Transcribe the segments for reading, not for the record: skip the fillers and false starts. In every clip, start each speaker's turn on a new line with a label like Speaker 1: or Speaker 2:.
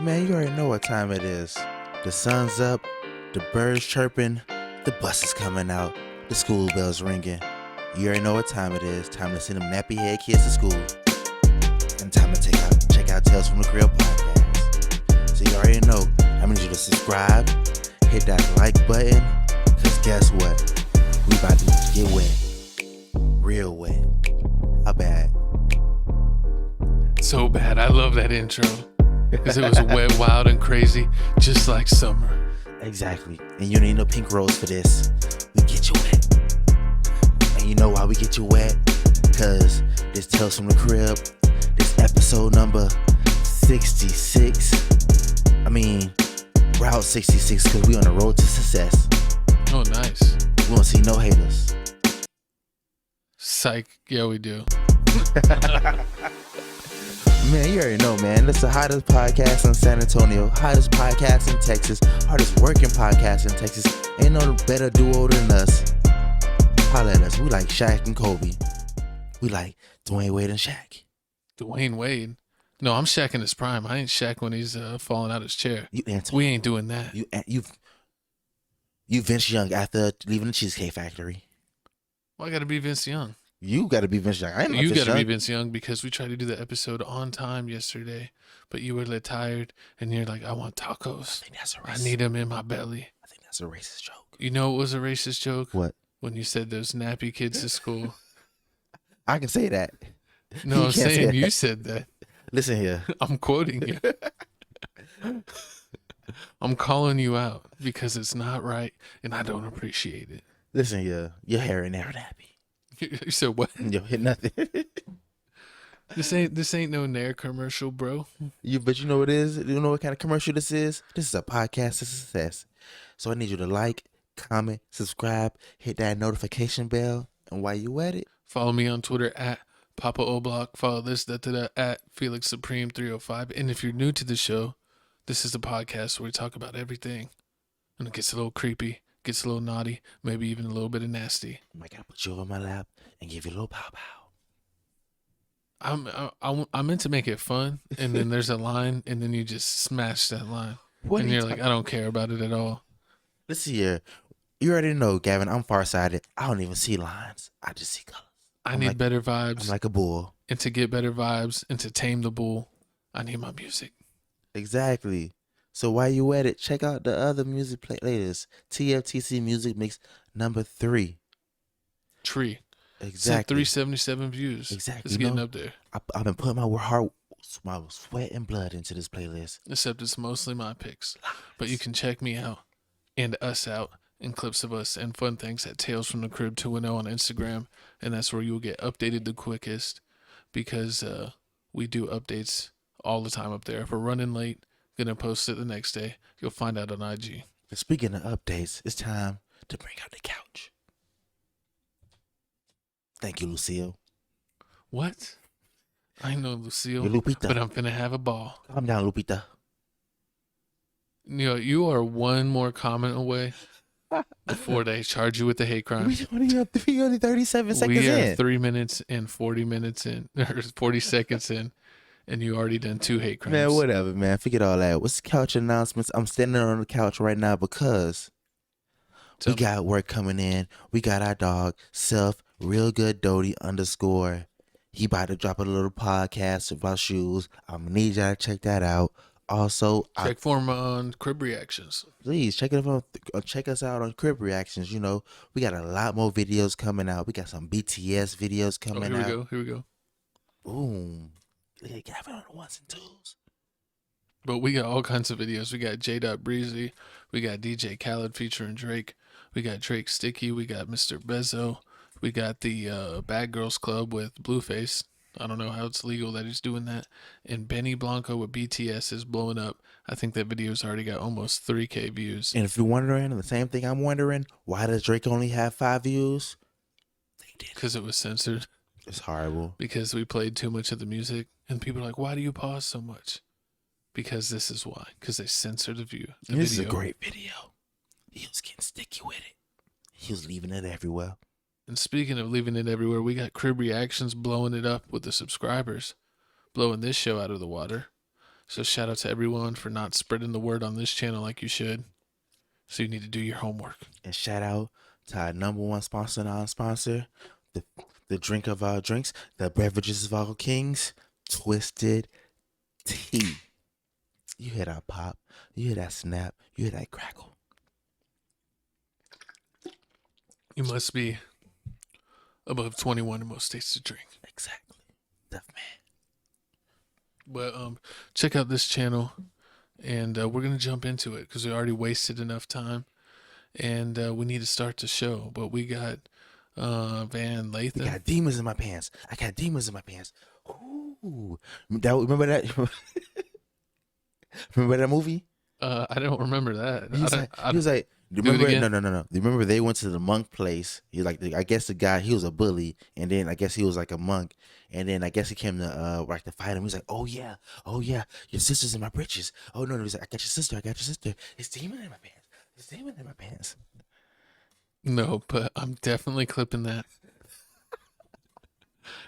Speaker 1: Man, you already know what time it is. The sun's up, the birds chirping, the bus is coming out, the school bell's ringing. You already know what time it is. Time to send them nappy head kids to school. And time to check out Tales from the Crib podcast. So you already know, I need you to subscribe, hit that like button, because guess what? We about to get wet. Real wet. How bad?
Speaker 2: So bad. I love that intro. Because it was wet, wild, and crazy, just like summer.
Speaker 1: Exactly. And you don't need no pink rose for this. We get you wet. And you know why we get you wet? Because this Tales from the Crib, this episode number 66. Route 66, because we on the road to success.
Speaker 2: Oh, nice.
Speaker 1: We won't see no haters.
Speaker 2: Psych. Yeah, we do.
Speaker 1: Man, you already know, man. That's the hottest podcast in San Antonio, hottest podcast in Texas, hardest working podcast in Texas. Ain't no better duo than us. Holla at us. We like Shaq and Kobe. We like Dwayne Wade and Shaq.
Speaker 2: Dwayne Wade? No, I'm Shaq in his prime. I ain't Shaq when he's falling out his chair. We ain't doing that.
Speaker 1: You Vince Young after leaving the Cheesecake Factory.
Speaker 2: Well, I got to be Vince Young.
Speaker 1: You got to be Vince Young. I ain't no
Speaker 2: You
Speaker 1: Vince
Speaker 2: got to be
Speaker 1: Young.
Speaker 2: Vince Young because we tried to do the episode on time yesterday, but you were a little tired and you're like, I want tacos. I need them in my belly.
Speaker 1: I think that's a racist joke.
Speaker 2: You know what was a racist joke?
Speaker 1: What?
Speaker 2: When you said those nappy kids to school.
Speaker 1: I can say that.
Speaker 2: No, I'm saying you said that.
Speaker 1: Listen here.
Speaker 2: I'm quoting you. I'm calling you out because it's not right and I don't appreciate it.
Speaker 1: Listen here. Your hair ain't never nappy.
Speaker 2: You said what?
Speaker 1: You hit nothing.
Speaker 2: This ain't no Nair commercial, bro.
Speaker 1: But you know what it is? You know what kind of commercial this is? This is a podcast of success. So I need you to like, comment, subscribe, hit that notification bell, and while you at it,
Speaker 2: follow me on Twitter at Papa O'Block. Follow this at Felix Supreme 305. And if you're new to the show, this is a podcast where we talk about everything, and it gets a little creepy. Gets a little naughty, maybe even a little bit of nasty.
Speaker 1: I might gotta put you on my lap and give you a little pow
Speaker 2: pow. I meant to make it fun, and then there's a line, and then you just smash that line, and you're like, I don't care about it at all.
Speaker 1: Listen here, you already know, Gavin. I'm farsighted. I don't even see lines. I just see colors.
Speaker 2: I need better vibes.
Speaker 1: I'm like a bull.
Speaker 2: And to get better vibes and to tame the bull, I need my music.
Speaker 1: Exactly. So while you at it, check out the other music playlists. TFTC Music Mix number 3.
Speaker 2: Tree.
Speaker 1: Exactly.
Speaker 2: 377 views.
Speaker 1: Exactly.
Speaker 2: It's getting up there.
Speaker 1: I've been putting my sweat and blood into this playlist.
Speaker 2: Except it's mostly my picks. But you can check me out and us out and clips of us and fun things at Tales from the Crib 210 on Instagram. And that's where you'll get updated the quickest because we do updates all the time up there. If we're running late, gonna post it the next day. You'll find out on IG.
Speaker 1: Speaking of updates, it's time to bring out the couch. Thank you, Lucille.
Speaker 2: What? I know Lucille,
Speaker 1: Lupita.
Speaker 2: but I'm finna have a ball.
Speaker 1: Calm down, Lupita.
Speaker 2: You are one more comment away before they charge you with the hate crime.
Speaker 1: We only 37 seconds in.
Speaker 2: We are 3 minutes and 40 minutes in, or 40 seconds in. And you already done 2 hate crimes.
Speaker 1: Man, whatever, man. Forget all that. What's the couch announcements? I'm standing on the couch right now because we got work coming in. We got our dog, Self, Real Good Doty _ He about to drop a little podcast about shoes. I'm going to need y'all to check that out. Also,
Speaker 2: check for him on Crib Reactions.
Speaker 1: Please check us out on Crib Reactions. You know, we got a lot more videos coming out. We got some BTS videos coming out.
Speaker 2: Here we go.
Speaker 1: Boom. Yeah, Gavin on the ones and twos.
Speaker 2: But we got all kinds of videos. We got J. Breezy. We got DJ Khaled featuring Drake. We got Drake Sticky. We got Mr. Bezzo. We got the Bad Girls Club with Blueface. I don't know how it's legal that he's doing that. And Benny Blanco with BTS is blowing up. I think that video's already got almost 3K views.
Speaker 1: And if you're wondering, the same thing I'm wondering, why does Drake only have 5 views?
Speaker 2: Because it was censored.
Speaker 1: It's horrible.
Speaker 2: Because we played too much of the music. And people are like, why do you pause so much? Because this is why. Because they censored the video.
Speaker 1: This is a great video. He was getting sticky with it. He was leaving it everywhere.
Speaker 2: And speaking of leaving it everywhere, we got Crib Reactions blowing it up with the subscribers. Blowing this show out of the water. So shout out to everyone for not spreading the word on this channel like you should. So you need to do your homework.
Speaker 1: And shout out to our number one sponsor, non-sponsor, the drink of our drinks, the beverages of our kings, Twisted Tea. You hear that pop, you hear that snap, you hear that crackle.
Speaker 2: You must be above 21 in most states to drink.
Speaker 1: Exactly. Tough man.
Speaker 2: But check out this channel, and we're gonna jump into it because we already wasted enough time, and we need to start the show. But we got Van Lathan.
Speaker 1: I got demons in my pants. I got demons in my pants. Ooh. Remember that? Remember that movie?
Speaker 2: I don't remember that.
Speaker 1: He was like, remember? No. Remember they went to the monk place. He like, I guess the guy, he was a bully, and then I guess he was like a monk, and then I guess he came to like to fight him. He's like, oh yeah, your sister's in my britches. Oh no, he's like, I got your sister. It's demon in my pants. It's demon in my pants.
Speaker 2: No, but I'm definitely clipping that,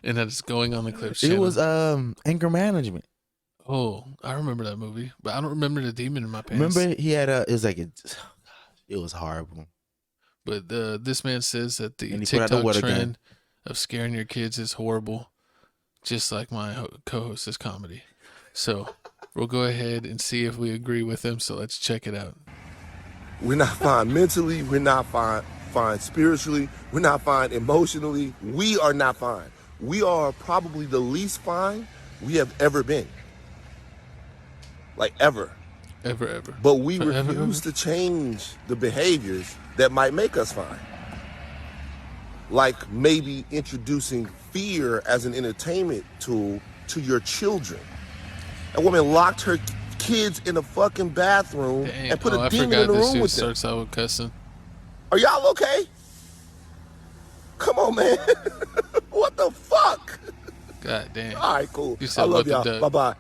Speaker 2: and that is going on the clips.
Speaker 1: It was anger management.
Speaker 2: Oh, I remember that movie, but I don't remember the demon in my pants.
Speaker 1: Remember he had it was like it was horrible.
Speaker 2: But this man says that the TikTok trend of scaring your kids is horrible, just like my co-host's comedy. So we'll go ahead and see if we agree with him. So let's check it out.
Speaker 3: We're not fine mentally. We're not fine spiritually. We're not fine emotionally. We are not fine. We are probably the least fine we have ever been. Like ever.
Speaker 2: Ever.
Speaker 3: But we refuse to change the behaviors that might make us fine. Like maybe introducing fear as an entertainment tool to your children. A woman locked her kids in a fucking bathroom and put a demon in the room with them.
Speaker 2: Starts out with cussing.
Speaker 3: Are y'all okay? Come on, man. What the fuck?
Speaker 2: God damn.
Speaker 3: All right, cool.
Speaker 2: I
Speaker 3: love y'all. Bye-bye.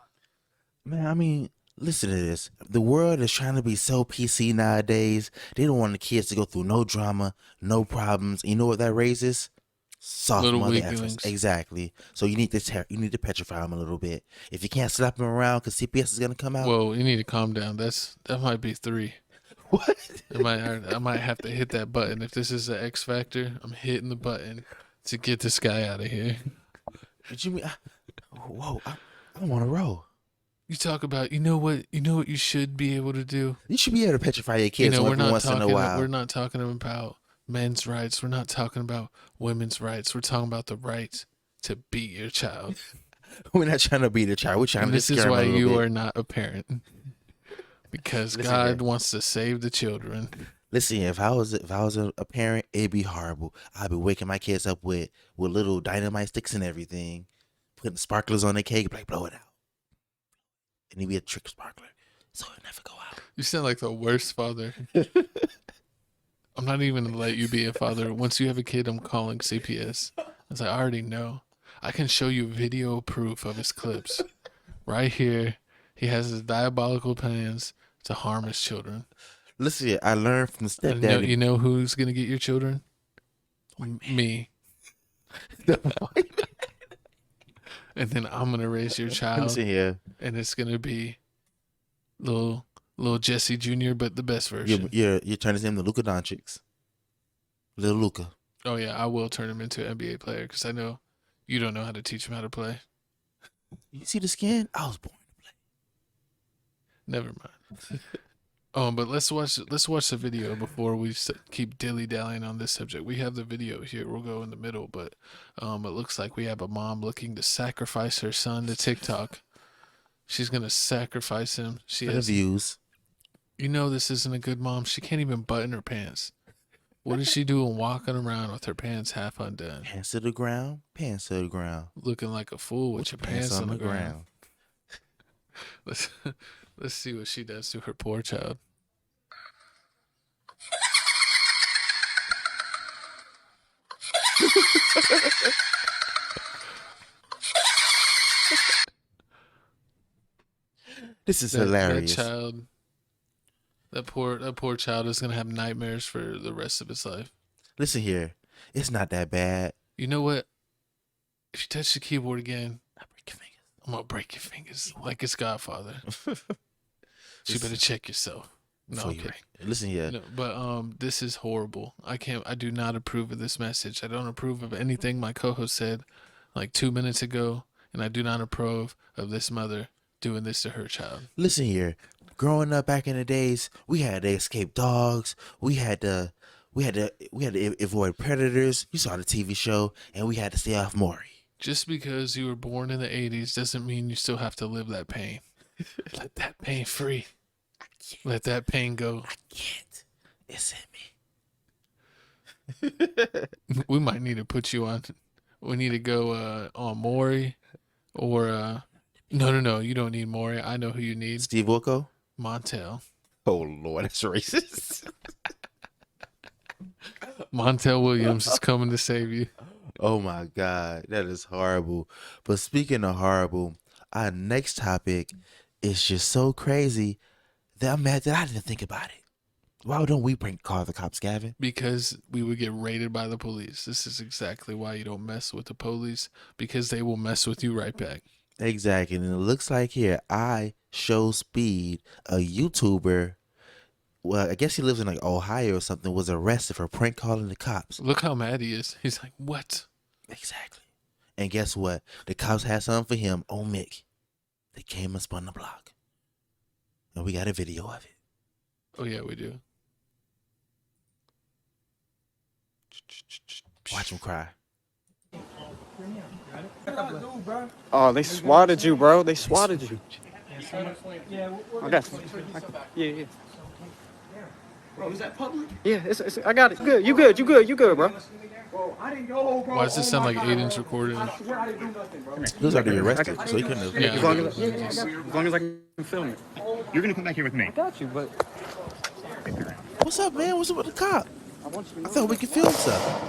Speaker 1: Man, I mean, listen to this. The world is trying to be so PC nowadays. They don't want the kids to go through no drama, no problems. You know what that raises? Soft
Speaker 2: Little
Speaker 1: mother
Speaker 2: weaklings.
Speaker 1: efforts. Exactly. So you need to petrify them a little bit. If you can't slap them around because CPS is gonna come out.
Speaker 2: Whoa, you need to calm down. That might be 3.
Speaker 1: What?
Speaker 2: I might have to hit that button. If this is the X Factor, I'm hitting the button to get this guy out of here.
Speaker 1: What you mean? Whoa, I want to roll.
Speaker 2: You talk about, you know what you should be able to do?
Speaker 1: You should be able to petrify your kids once in a while.
Speaker 2: We're not talking about men's rights. We're not talking about women's rights. We're talking about the right to beat your child.
Speaker 1: We're not trying to beat a child. We're trying to
Speaker 2: This is why you are not a parent. Because God wants to save the children.
Speaker 1: Listen, if I was a parent, it'd be horrible. I'd be waking my kids up with little dynamite sticks and everything, putting sparklers on the cake, like blow it out. And it'd be a trick sparkler, so it'd never go out.
Speaker 2: You sound like the worst father. I'm not even gonna let you be a father. Once you have a kid, I'm calling CPS. I already know. I can show you video proof of his clips. Right here, he has his diabolical plans to harm his children.
Speaker 1: Listen, I learned from the stepdad.
Speaker 2: You know who's gonna get your children? Me. And then I'm gonna raise your child.
Speaker 1: Listen here.
Speaker 2: And it's gonna be little Jesse Jr., but the best version.
Speaker 1: You're turning his name to Luka Doncic. Little Luka.
Speaker 2: Oh yeah, I will turn him into an NBA player because I know you don't know how to teach him how to play.
Speaker 1: You see the skin? I was born to play.
Speaker 2: Never mind. But let's watch the video before we keep dilly-dallying on this subject. We have the video here. We'll go in the middle, but it looks like we have a mom looking to sacrifice her son to TikTok. She's going to sacrifice him. She has
Speaker 1: views.
Speaker 2: You know this isn't a good mom. She can't even button her pants. What is she doing walking around with her pants half undone?
Speaker 1: Pants to the ground.
Speaker 2: Looking like a fool with your pants on the ground. Let's see what she does to her poor child.
Speaker 1: This is hilarious.
Speaker 2: That poor child is gonna have nightmares for the rest of his life.
Speaker 1: Listen here, it's not that bad.
Speaker 2: You know what? If you touch the keyboard again,
Speaker 1: I break your fingers.
Speaker 2: I'm gonna break your fingers like it's Godfather. You better check yourself. No, okay.
Speaker 1: Listen here.
Speaker 2: No, but this is horrible. I do not approve of this message. I don't approve of anything my co-host said like 2 minutes ago, and I do not approve of this mother doing this to her child.
Speaker 1: Listen here. Growing up back in the days, we had to escape dogs. We had to avoid predators. You saw the TV show, and we had to stay off Maury.
Speaker 2: Just because you were born in the 80s doesn't mean you still have to live that pain. Let that pain free. Let that pain go.
Speaker 1: I can't. It's in me.
Speaker 2: We might need to put you on. We need to go on Maury or no. You don't need Maury. I know who you need.
Speaker 1: Steve Wilco?
Speaker 2: Montel.
Speaker 1: Oh, Lord, that's racist.
Speaker 2: Montel Williams is coming to save you.
Speaker 1: Oh, my God. That is horrible. But speaking of horrible, our next topic is just so crazy that I'm mad that I didn't think about it. Why don't we call the cops, Gavin?
Speaker 2: Because we would get raided by the police. This is exactly why you don't mess with the police, because they will mess with you right back.
Speaker 1: Exactly. And it looks like here, I Show Speed, a YouTuber, well, I guess he lives in like Ohio or something, was arrested for prank calling the cops.
Speaker 2: Look how mad he is. He's like, what?
Speaker 1: Exactly. And guess what? The cops had something for him on Mick. They came and spun the block. And we got a video of it.
Speaker 2: Oh, yeah, we do.
Speaker 1: Watch him cry.
Speaker 4: Oh, they swatted you, bro. They swatted you. Okay. Yeah.
Speaker 5: Bro, is that public?
Speaker 4: Yeah, it's I got it. Good. You good, bro.
Speaker 5: Bro, I didn't go, bro.
Speaker 2: Why does this sound like Aiden's recording?
Speaker 5: I swear I didn't do nothing, bro.
Speaker 1: He was already arrested, so he couldn't have.
Speaker 2: Yeah.
Speaker 4: As long as I can film it.
Speaker 5: You're gonna come back here with me.
Speaker 4: I got you, but
Speaker 1: What's up, man? What's up with the cop?
Speaker 4: I want you to
Speaker 1: I
Speaker 4: know.
Speaker 1: thought we could film stuff.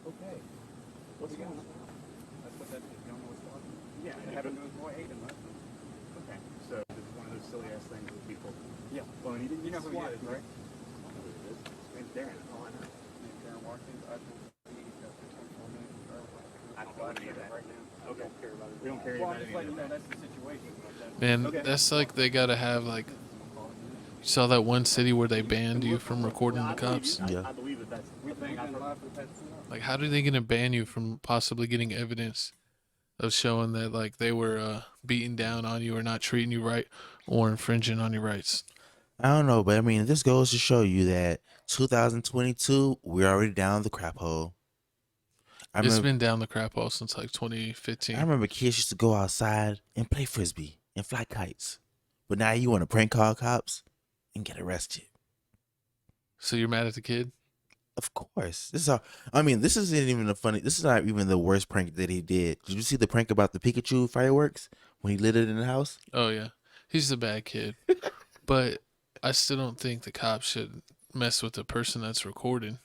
Speaker 4: Okay. What's going on? That's what that is. You don't know what's going on? Yeah, it happened to his boy Aiden, right? Okay. So this is one of those silly ass things with people. Yeah. Well, you know who he is, right? His name's Darren. Oh, I know. Darren Watkins. I don't know any of that right now. Okay. We don't care about any of that. That's the situation.
Speaker 2: Man, that's like they got to have like... You saw that one city where they banned you from recording the cops?
Speaker 1: Yeah.
Speaker 5: I believe that that's the thing.
Speaker 2: Like, how are they going to ban you from possibly getting evidence of showing that, like, they were beating down on you or not treating you right or infringing on your rights?
Speaker 1: I don't know, but I mean, this goes to show you that 2022, we're already down the crap hole.
Speaker 2: It's been down the crap hole since, like, 2015.
Speaker 1: I remember kids used to go outside and play Frisbee and fly kites. But now you want to prank call cops and get arrested.
Speaker 2: So you're mad at the kid?
Speaker 1: Of course. This isn't even this is not even the worst prank that he did. Did you see the prank about the Pikachu fireworks when he lit it in the house?
Speaker 2: Oh, yeah. He's a bad kid. But I still don't think the cops should mess with the person that's recording.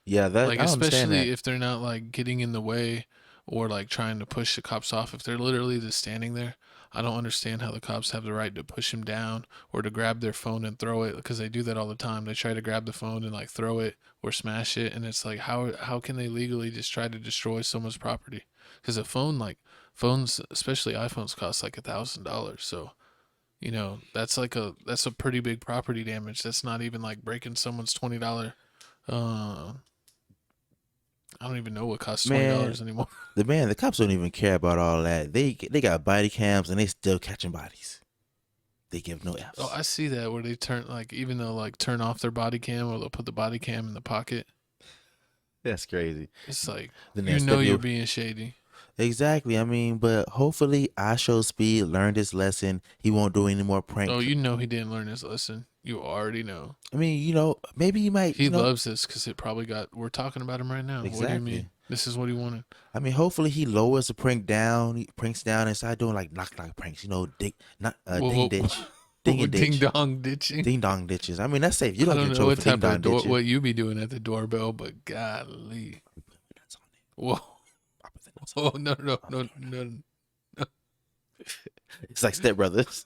Speaker 1: Yeah, that
Speaker 2: Like,
Speaker 1: I understand
Speaker 2: especially
Speaker 1: that.
Speaker 2: if they're not, like, getting in the way or, like, trying to push the cops off. If they're literally just standing there, I don't understand how the cops have the right to push him down or to grab their phone and throw it, because they do that all the time. They try to grab the phone and, like, throw it or smash it, and it's like, how can they legally just try to destroy someone's property? Because a phone, like, phones, especially iPhones, cost like $1,000. So, you know, that's a pretty big property damage. That's not even like breaking someone's $20. I don't even know what costs $20 anymore.
Speaker 1: The cops don't even care about all that. They got body cams and they still catching bodies. They give no F's.
Speaker 2: Oh, I see that where they turn, like, even they'll like turn off their body cam or they'll put the body cam in the pocket.
Speaker 1: That's crazy.
Speaker 2: It's like,
Speaker 1: Then
Speaker 2: you
Speaker 1: that's
Speaker 2: know
Speaker 1: the
Speaker 2: you're
Speaker 1: new-
Speaker 2: being shady.
Speaker 1: Exactly. I mean, but hopefully I Show Speed learned his lesson. He won't do any more pranks.
Speaker 2: Oh, you know he didn't learn his lesson. You already know.
Speaker 1: I mean, you know, maybe he might.
Speaker 2: He
Speaker 1: you know,
Speaker 2: loves this because it probably we're talking about him right now. What do you
Speaker 1: Exactly.
Speaker 2: mean? This is what he wanted.
Speaker 1: I mean, hopefully he lowers the prank down. He pranks down and start doing like knock pranks. You know, ding ditch, ding and ditch,
Speaker 2: Ding dong ditching.
Speaker 1: ding dong ditches. I mean, that's safe. You
Speaker 2: I
Speaker 1: don't
Speaker 2: don't
Speaker 1: get in
Speaker 2: know
Speaker 1: trouble
Speaker 2: what
Speaker 1: for ding
Speaker 2: type
Speaker 1: dong
Speaker 2: of door,
Speaker 1: ditching.
Speaker 2: what you be doing at the doorbell, but golly. Whoa. Oh, no.
Speaker 1: It's like Step Brothers.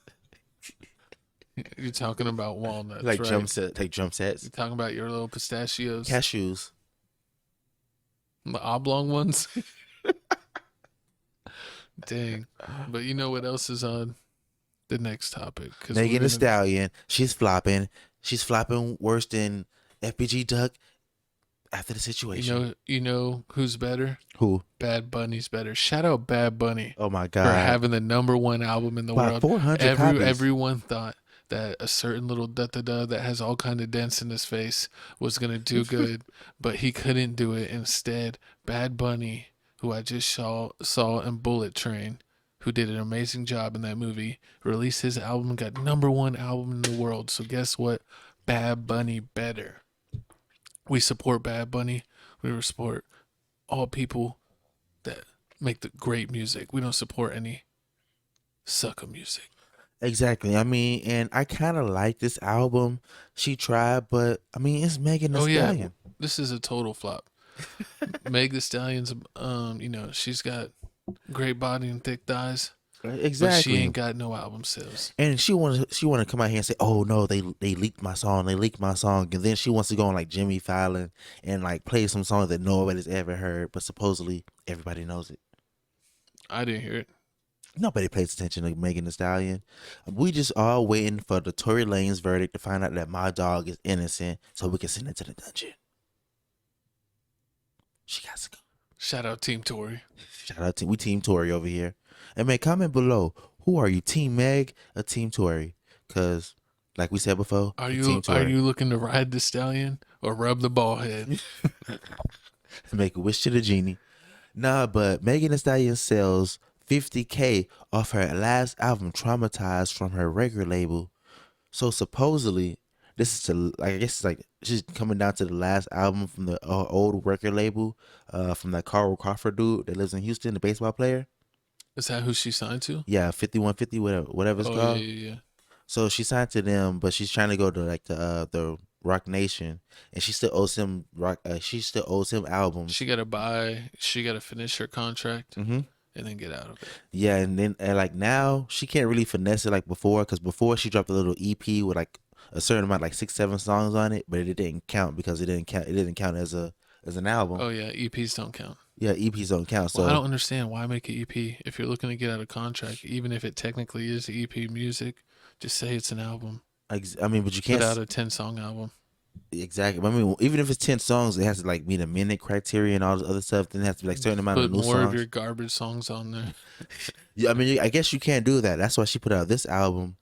Speaker 2: You're talking about walnuts,
Speaker 1: Like
Speaker 2: right?
Speaker 1: take jump sets,
Speaker 2: You're talking about your little pistachios.
Speaker 1: cashews.
Speaker 2: The oblong ones. Dang. But you know what else is on the next topic?
Speaker 1: Megan Thee Stallion, she's flopping. She's flopping worse than FBG Duck after the situation.
Speaker 2: You know who's better?
Speaker 1: Who?
Speaker 2: Bad Bunny's better. Shout out Bad Bunny.
Speaker 1: Oh my God.
Speaker 2: For having the #1 album in the world.
Speaker 1: 400 copies.
Speaker 2: Everyone thought that a certain little da-da-da that has all kind of dents in his face was going to do good, but he couldn't do it. Instead, Bad Bunny, who I just saw in Bullet Train, who did an amazing job in that movie, released his album, got #1 album in the world. So guess what? Bad Bunny better. We support Bad Bunny. We support all people that make the great music. We don't support any sucker music.
Speaker 1: Exactly. I mean, and I kind of like this album. She tried, but I mean, it's Megan Thee Stallion.
Speaker 2: Yeah. This is a total flop. Meg Thee Stallion's, she's got great body and thick thighs.
Speaker 1: Exactly.
Speaker 2: But she ain't got no album sales.
Speaker 1: And she wanted to come out here and say, "Oh no, they leaked my song. They leaked my song." And then she wants to go on like Jimmy Fallon and like play some songs that nobody's ever heard, but supposedly everybody knows it.
Speaker 2: I didn't hear it.
Speaker 1: Nobody pays attention to Megan Thee Stallion. We just all waiting for the Tory Lanez verdict to find out that my dog is innocent, so we can send it to the dungeon. She got to go.
Speaker 2: Shout out Team Tory.
Speaker 1: Shout out we Team Tory over here. And man, comment below. Who are you, Team Meg or Team Tory? Because, like we said before,
Speaker 2: are you looking to ride the stallion or rub the ball head?
Speaker 1: Make a wish to the genie. Nah, but Megan Thee Stallion sells $50K off her last album, Traumatized, from her record label. So supposedly, this is I guess it's like she's coming down to the last album from the old record label, from that Carl Crawford dude that lives in Houston, the baseball player.
Speaker 2: Is that who she signed to?
Speaker 1: Yeah, 5150, whatever it's called.
Speaker 2: Yeah.
Speaker 1: So she signed to them, but she's trying to go to like the Rock Nation, and she still owes him albums.
Speaker 2: She gotta finish her contract. And then get out of it.
Speaker 1: Yeah, and like now she can't really finesse it like before, because before she dropped a little EP with like a certain amount, like 6-7 songs on it, but it didn't count because it didn't count as an album.
Speaker 2: Oh yeah, EPs don't count.
Speaker 1: Yeah, EPs don't count. So
Speaker 2: I don't understand why make an EP if you're looking to get out of contract, even if it technically is EP music. Just say it's an album.
Speaker 1: I mean, but you can't
Speaker 2: put out a 10-song album.
Speaker 1: Exactly. I mean, even if it's 10 songs, it has to like meet a minute criteria and all this other stuff. Then it has to be like a certain amount of new songs.
Speaker 2: Put more of your garbage songs on there.
Speaker 1: Yeah, I mean, I guess you can't do that. That's why she put out this album.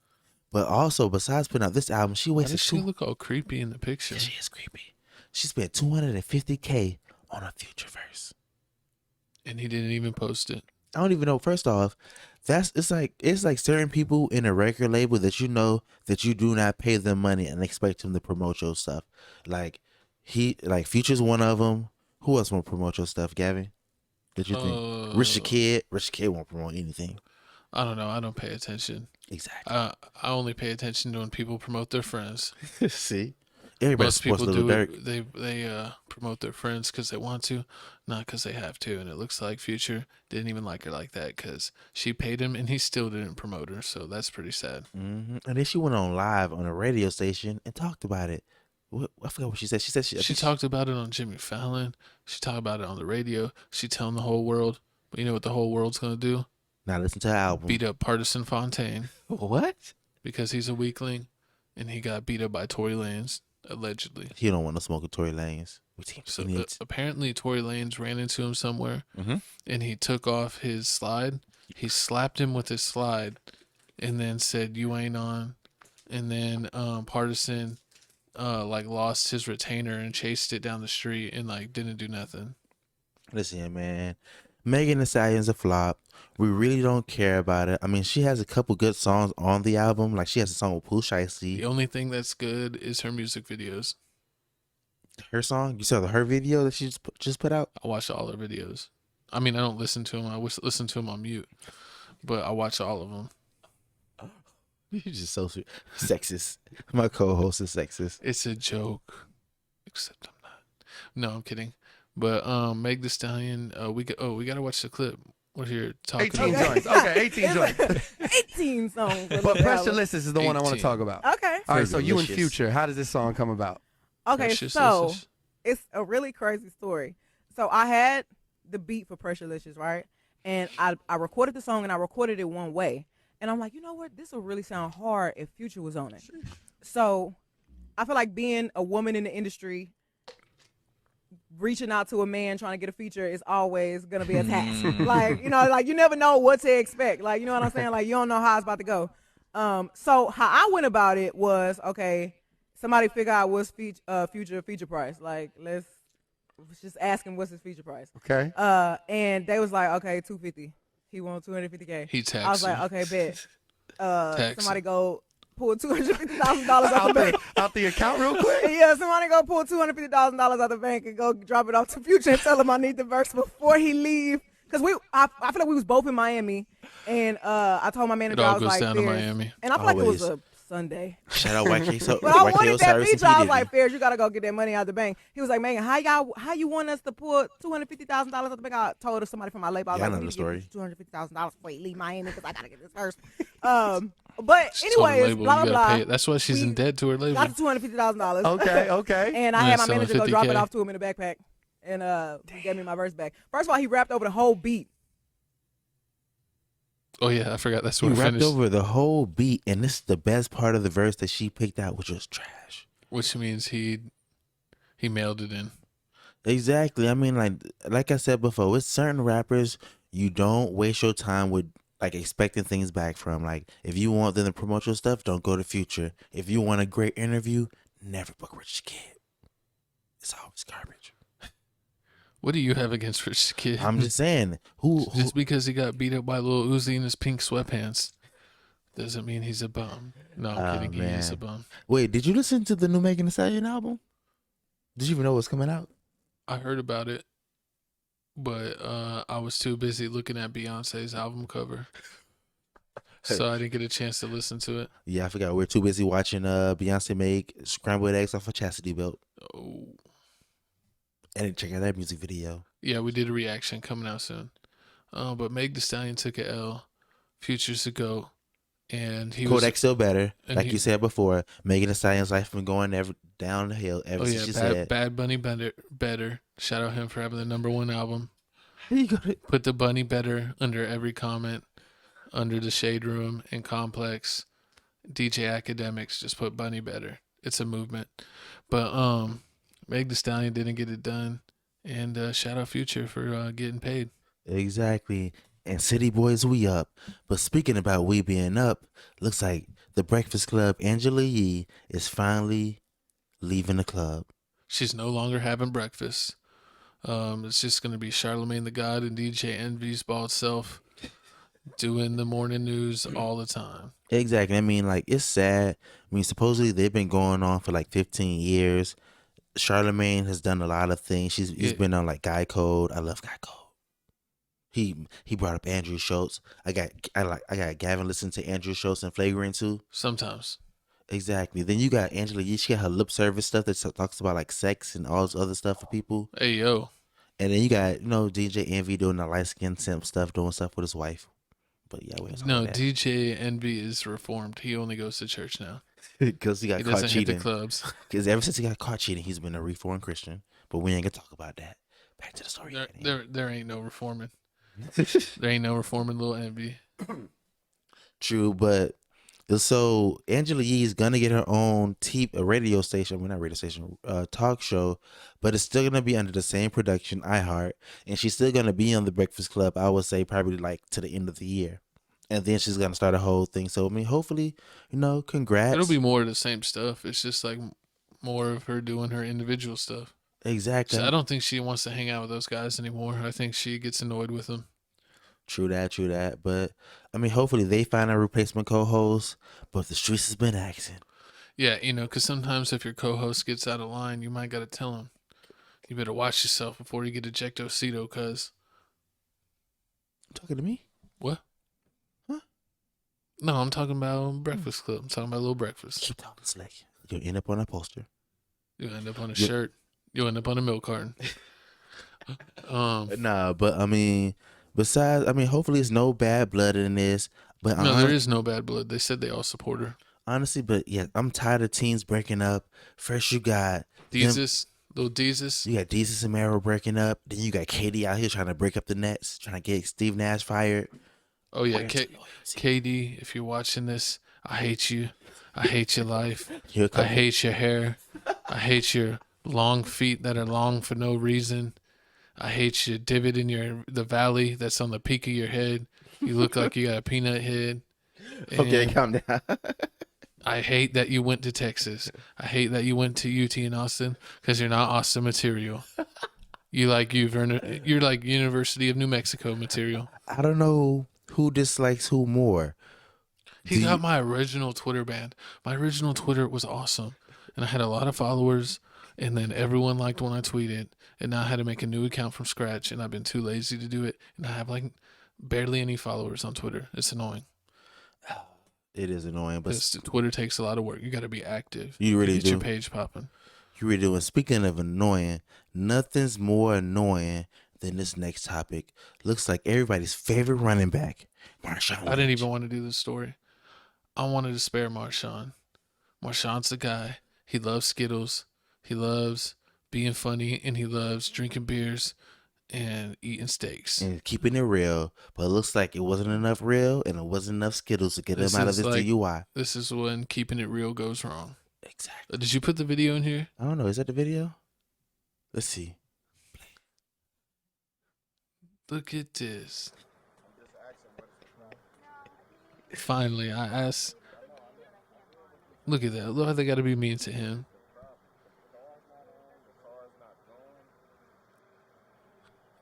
Speaker 1: But also, besides putting out this album, she wasted.
Speaker 2: Why does she look all creepy in the picture?
Speaker 1: Yeah, she is creepy. She spent $250K on a Future verse,
Speaker 2: and he didn't even post it.
Speaker 1: I don't even know. First off, it's like certain people in a record label that you know that you do not pay them money and expect them to promote your stuff. Like Future's one of them. Who else won't promote your stuff, Gavin? Did you think Rich the Kid won't promote anything?
Speaker 2: I don't know. I don't pay attention.
Speaker 1: Exactly.
Speaker 2: I only pay attention to when people promote their friends.
Speaker 1: See, everybody's supposed to do it.
Speaker 2: They promote their friends because they want to, not because they have to. And it looks like Future didn't even like her like that because she paid him and he still didn't promote her. So that's pretty sad.
Speaker 1: And then she went on live on a radio station and talked about it. I forgot what she said. She
Speaker 2: talked about it on Jimmy Fallon. She talked about it on the radio. She telling the whole world. But you know what the whole world's gonna do?
Speaker 1: Now listen to her album.
Speaker 2: Beat up Partisan Fontaine.
Speaker 1: What?
Speaker 2: Because he's a weakling, and he got beat up by Tory Lanez allegedly.
Speaker 1: He don't want to smoke with Tory Lanez.
Speaker 2: So apparently Tory Lanez ran into him somewhere, and he took off his slide. He slapped him with his slide, and then said, "You ain't on." And then Partisan lost his retainer and chased it down the street and didn't do nothing.
Speaker 1: Listen, man, Megan Thee Stallion's a flop. We really don't care about it. I mean, she has a couple good songs on the album. Like she has a song with Pooh Shiesty.
Speaker 2: The only thing that's good is her music videos.
Speaker 1: Her song? You saw her video that she just put out?
Speaker 2: I watch all her videos. I mean, I don't listen to them. I listen to them on mute, but I watch all of them.
Speaker 1: You're just so sexist. My co-host is sexist.
Speaker 2: It's a joke, except I'm not. No, I'm kidding. But Meg Thee Stallion, we gotta watch the clip. What you're talking
Speaker 6: 18
Speaker 2: about.
Speaker 6: joints. Okay, 18 joints.
Speaker 7: 18 songs.
Speaker 6: But Pressurelicious is the one I want to talk about.
Speaker 7: Okay.
Speaker 6: All right, so you and Future, how does this song come about?
Speaker 7: Okay, so it's a really crazy story. So I had the beat for Pressurelicious, right? and I recorded the song and I recorded it one way. And I'm like, you know what? This would really sound hard if Future was on it. So I feel like being a woman in the industry, reaching out to a man trying to get a feature is always going to be a task. Like, you know, like you never know what to expect. Like, you know what I'm saying? Like, you don't know how it's about to go. So how I went about it was, okay, somebody figure out what's Future feature price. Like, let's just ask him what's his feature price.
Speaker 6: Okay.
Speaker 7: And they was like, okay, $250. He wants $250K.
Speaker 2: He taxed.
Speaker 7: I was like, okay, bet. Somebody go pull $250,000
Speaker 6: out the account real quick.
Speaker 7: Yeah, somebody go pull $250,000 out the bank and go drop it off to Future and tell him I need the verse before he leave. Cause I feel like we was both in Miami, and I told my manager
Speaker 2: it all
Speaker 7: I was
Speaker 2: goes
Speaker 7: like,
Speaker 2: down to Miami.
Speaker 7: And I feel like it was a Sunday.
Speaker 1: Shout out YK. So,
Speaker 7: but I wanted that feature. I was like, Fairs, you gotta go get that money out of the bank. He was like, Megan, how you want us to pull $250,000 out of the bank? I told somebody from my label, I was
Speaker 1: I
Speaker 7: like,
Speaker 1: know the story.
Speaker 7: $250,000 before you leave Miami because I gotta get this first. But anyways, blah blah blah.
Speaker 2: That's why she's in debt to her label.
Speaker 7: Got $250,000.
Speaker 6: Okay.
Speaker 7: And I had my manager go drop it off to him in a backpack, and he gave me my verse back. First of all, he rapped over the whole beat.
Speaker 2: Oh yeah, I forgot. That's what
Speaker 1: he
Speaker 2: I
Speaker 1: rapped
Speaker 2: finished.
Speaker 1: over the whole beat, and this is the best part of the verse that she picked out, which was trash.
Speaker 2: Which means he mailed it in.
Speaker 1: Exactly. I mean, like I said before, with certain rappers, you don't waste your time with like expecting things back from. Like, if you want them to promote your stuff, don't go to Future. If you want a great interview, never book Rich Kid. It's always garbage.
Speaker 2: What do you have against Rich Kid?
Speaker 1: I'm just saying, who
Speaker 2: just because he got beat up by Lil Uzi in his pink sweatpants doesn't mean he's a bum. No, I'm kidding.
Speaker 1: Man.
Speaker 2: He is a bum.
Speaker 1: Wait, did you listen to the new Megan Thee Stallion album? Did you even know what's coming out?
Speaker 2: I heard about it, but I was too busy looking at Beyonce's album cover, so I didn't get a chance to listen to it.
Speaker 1: Yeah, I forgot. We're too busy watching Beyonce make scrambled eggs off a chastity belt.
Speaker 2: Oh.
Speaker 1: And check out that music video.
Speaker 2: Yeah, we did a reaction coming out soon. But Meg Thee Stallion took a L. Future's to go. And
Speaker 1: Kodak's still better. Like you said before, Megan Thee Stallion's life been going down the hill ever since she said.
Speaker 2: Bad Bunny better. Shout out him for having the #1 album. Put the Bunny better under every comment. Under the Shade Room and Complex. DJ Academics just put Bunny better. It's a movement. But Meg Thee Stallion didn't get it done, and shout out Future for getting paid.
Speaker 1: Exactly. And City Boys, we up. But speaking about we being up, looks like the Breakfast Club, Angela Yee, is finally leaving the club.
Speaker 2: She's no longer having breakfast. It's just going to be Charlamagne the God and DJ Envy's bald self doing the morning news all the time.
Speaker 1: Exactly. I mean, like, it's sad. I mean, supposedly they've been going on for like 15 years. Charlamagne has done a lot of things. He's been on like Guy Code. I love Guy Code. He brought up Andrew Schultz. I got Gavin listening to Andrew Schultz and Flagrant too.
Speaker 2: Sometimes. Exactly.
Speaker 1: Then you got Angela Yee. She got her lip service stuff that talks about like sex and all this other stuff for people.
Speaker 2: Hey yo.
Speaker 1: And then you got DJ Envy doing the light skin simp stuff, doing stuff with his wife. But yeah,
Speaker 2: DJ Envy is reformed. He only goes to church now.
Speaker 1: Because he got caught cheating.
Speaker 2: Hit the clubs.
Speaker 1: Because ever since he got caught cheating, he's been a reformed Christian. But we ain't gonna talk about that. Back to the story.
Speaker 2: There ain't no reforming. There ain't no reforming Lil Envy.
Speaker 1: True, but so Angela Yee is gonna get her own radio station. Well, not radio station, talk show, but it's still gonna be under the same production, iHeart, and she's still gonna be on the Breakfast Club. I would say probably like to the end of the year. And then she's gonna start a whole thing. So I mean, hopefully, congrats.
Speaker 2: It'll be more of the same stuff. It's just like more of her doing her individual stuff.
Speaker 1: Exactly.
Speaker 2: So I don't think she wants to hang out with those guys anymore. I think she gets annoyed with them.
Speaker 1: True that. But I mean, hopefully they find a replacement co-host. But the streets has been asking.
Speaker 2: Yeah, because sometimes if your co-host gets out of line, you might gotta tell him, you better watch yourself before you get ejectocito. Cause
Speaker 1: talking to me?
Speaker 2: What? No, I'm talking about Breakfast Club. I'm talking about Little Breakfast.
Speaker 1: Keep talking slick. You'll end up on a poster.
Speaker 2: You'll end up on a shirt. You'll end up on a milk carton.
Speaker 1: Nah, but I mean, besides, hopefully it's no bad blood in this. But
Speaker 2: no, there is no bad blood. They said they all support her.
Speaker 1: Honestly, but yeah, I'm tired of teens breaking up. First you got
Speaker 2: Jesus. Little Jesus.
Speaker 1: You got Jesus and Mero breaking up. Then you got Katie out here trying to break up the Nets, trying to get Steve Nash fired.
Speaker 2: Oh yeah, KD, if you're watching this, I hate you. I hate your life. I hate your hair. I hate your long feet that are long for no reason. I hate your divot in the valley that's on the peak of your head. You look like you got a peanut head.
Speaker 1: Okay, calm down.
Speaker 2: I hate that you went to Texas. I hate that you went to UT in Austin because you're not Austin material. You're like University of New Mexico material.
Speaker 1: I don't know who dislikes who more.
Speaker 2: He got my original Twitter banned. My original Twitter was awesome, and I had a lot of followers, and then everyone liked when I tweeted, and now I had to make a new account from scratch, and I've been too lazy to do it, and I have like barely any followers on Twitter. It's annoying.
Speaker 1: It is annoying, but
Speaker 2: Twitter takes a lot of work. You got to be active.
Speaker 1: You really
Speaker 2: get
Speaker 1: do.
Speaker 2: Your page popping.
Speaker 1: You really do. And speaking of annoying, nothing's more annoying than this next topic. Looks like everybody's favorite running back, Marshawn Lynch.
Speaker 2: I didn't even want to do this story. I wanted to spare Marshawn. Marshawn's the guy. He loves Skittles. He loves being funny, and he loves drinking beers and eating steaks
Speaker 1: and keeping it real, but it looks like it wasn't enough real and it wasn't enough Skittles to get him out of this DUI.
Speaker 2: This is when keeping it real goes wrong.
Speaker 1: Exactly.
Speaker 2: Did you put the video in here?
Speaker 1: I don't know. Is that the video? Let's see.
Speaker 2: Look at this. Finally, I asked. Look at that. Look how they got to be mean to him.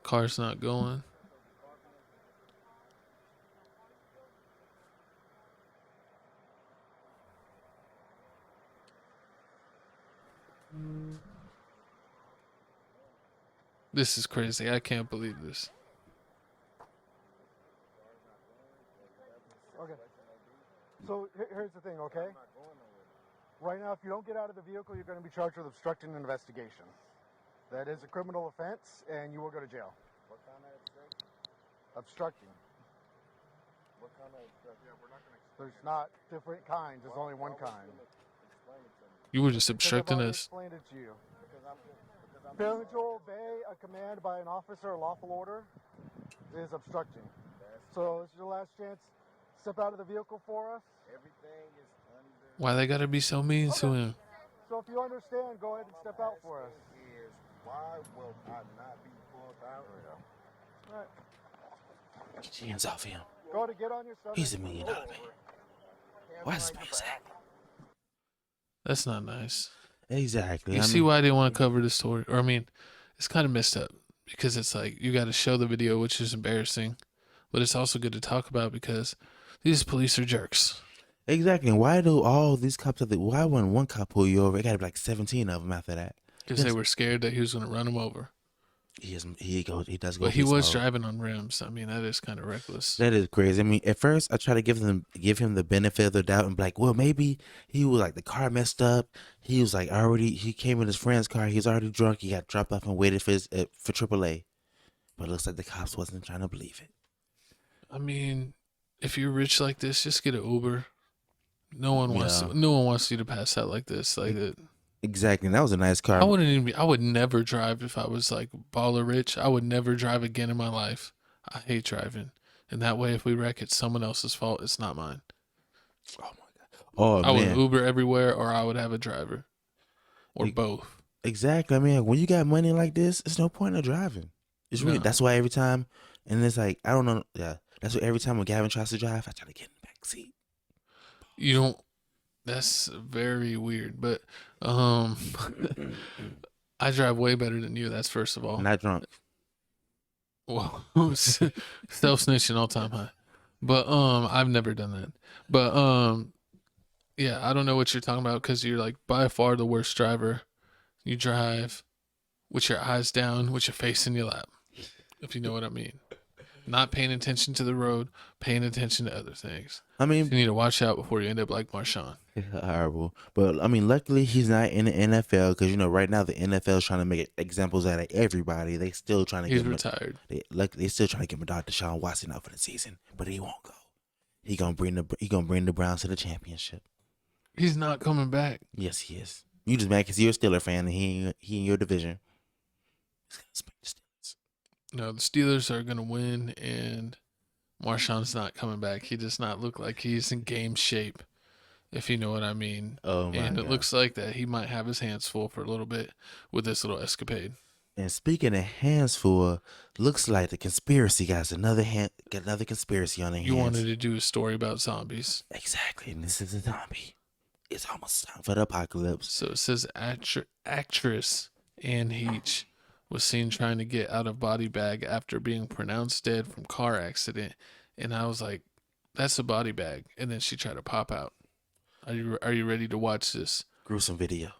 Speaker 2: Car's not going. This is crazy. I can't believe this.
Speaker 8: Okay. So here's the thing, okay? Right now, if you don't get out of the vehicle, you're going to be charged with obstructing an investigation. That is a criminal offense, and you will go to jail. What kind of obstruction? Obstructing. What kind of obstruction? Yeah, we're not going to explain. There's not different kinds. There's only one kind. Explain it to me.
Speaker 2: You were just obstructing us.
Speaker 8: Explained it to you. Failing to obey a command by an officer or lawful order is obstructing. So this is your last chance. Step out of the vehicle for us. Everything is under.
Speaker 2: Why they gotta be so mean to him?
Speaker 8: So if you understand, go ahead and step out for us.
Speaker 3: Why will I not be pulled out?
Speaker 8: All right.
Speaker 1: Get your hands off him.
Speaker 8: Go to get on your stomach.
Speaker 1: He's $1 million man. Why is this man?
Speaker 2: That's not nice.
Speaker 1: Exactly.
Speaker 2: You see why I didn't want to cover this story? Or I mean, it's kind of messed up because it's like you got to show the video, which is embarrassing, but it's also good to talk about because these police are jerks.
Speaker 1: Exactly. And why do all these cops have why wouldn't one cop pull you over? It got to be like 17 of them after that.
Speaker 2: Because they were scared that he was going to run them over.
Speaker 1: He does go.
Speaker 2: But he was driving on rims. I mean, that is kind of reckless.
Speaker 1: That is crazy. I mean, at first I try to give him the benefit of the doubt and be like, well, maybe he was like the car messed up. He was like he came in his friend's car. He was already drunk. He got dropped off and waited for AAA. But it looks like the cops wasn't trying to believe it.
Speaker 2: I mean, if you're rich like this, just get an Uber. No one wants you to pass out like this. Like that.
Speaker 1: Exactly. And that was a nice car.
Speaker 2: I would never drive if I was like baller rich. I would never drive again in my life. I hate driving. And that way, if we wreck, it's someone else's fault. It's not mine.
Speaker 1: Oh my God. Oh,
Speaker 2: I would Uber everywhere or I would have a driver. Or both.
Speaker 1: Exactly. I mean, when you got money like this, there's no point in driving. It's really, that's why every time, and it's like, I don't know. Yeah. That's why every time when Gavin tries to drive, I try to get in the back seat.
Speaker 2: You don't. That's very weird, but I drive way better than you. That's first of all.
Speaker 1: Not drunk.
Speaker 2: Well, self-snitching all time high. But I've never done that. But yeah, I don't know what you're talking about because you're like by far the worst driver. You drive with your eyes down, with your face in your lap, if you know what I mean. Not paying attention to the road, paying attention to other things.
Speaker 1: I mean,
Speaker 2: so you need to watch out before you end up like Marshawn.
Speaker 1: Horrible. But I mean, luckily he's not in the NFL because right now the NFL is trying to make examples out of everybody. They still trying to.
Speaker 2: He's retired.
Speaker 1: They still trying to get Dr. Deshaun Watson out for the season, but he won't go. He gonna bring the Browns to the championship.
Speaker 2: He's not coming back.
Speaker 1: Yes, he is. You just mad because you're a Steeler fan and he in your division.
Speaker 2: No, the Steelers are gonna win, and Marshawn's not coming back. He does not look like he's in game shape, if you know what I mean.
Speaker 1: Oh my
Speaker 2: And it
Speaker 1: God.
Speaker 2: looks like that he might have his hands full for a little bit with this little escapade.
Speaker 1: And speaking of hands full, looks like the conspiracy got another conspiracy on their hands.
Speaker 2: You wanted to do a story about zombies.
Speaker 1: Exactly, and this is a zombie. It's almost time for the apocalypse.
Speaker 2: So it says actress Anne Heche was seen trying to get out of body bag after being pronounced dead from car accident. And I was like, that's a body bag. And then she tried to pop out. Are you ready to watch this?
Speaker 1: Gruesome video.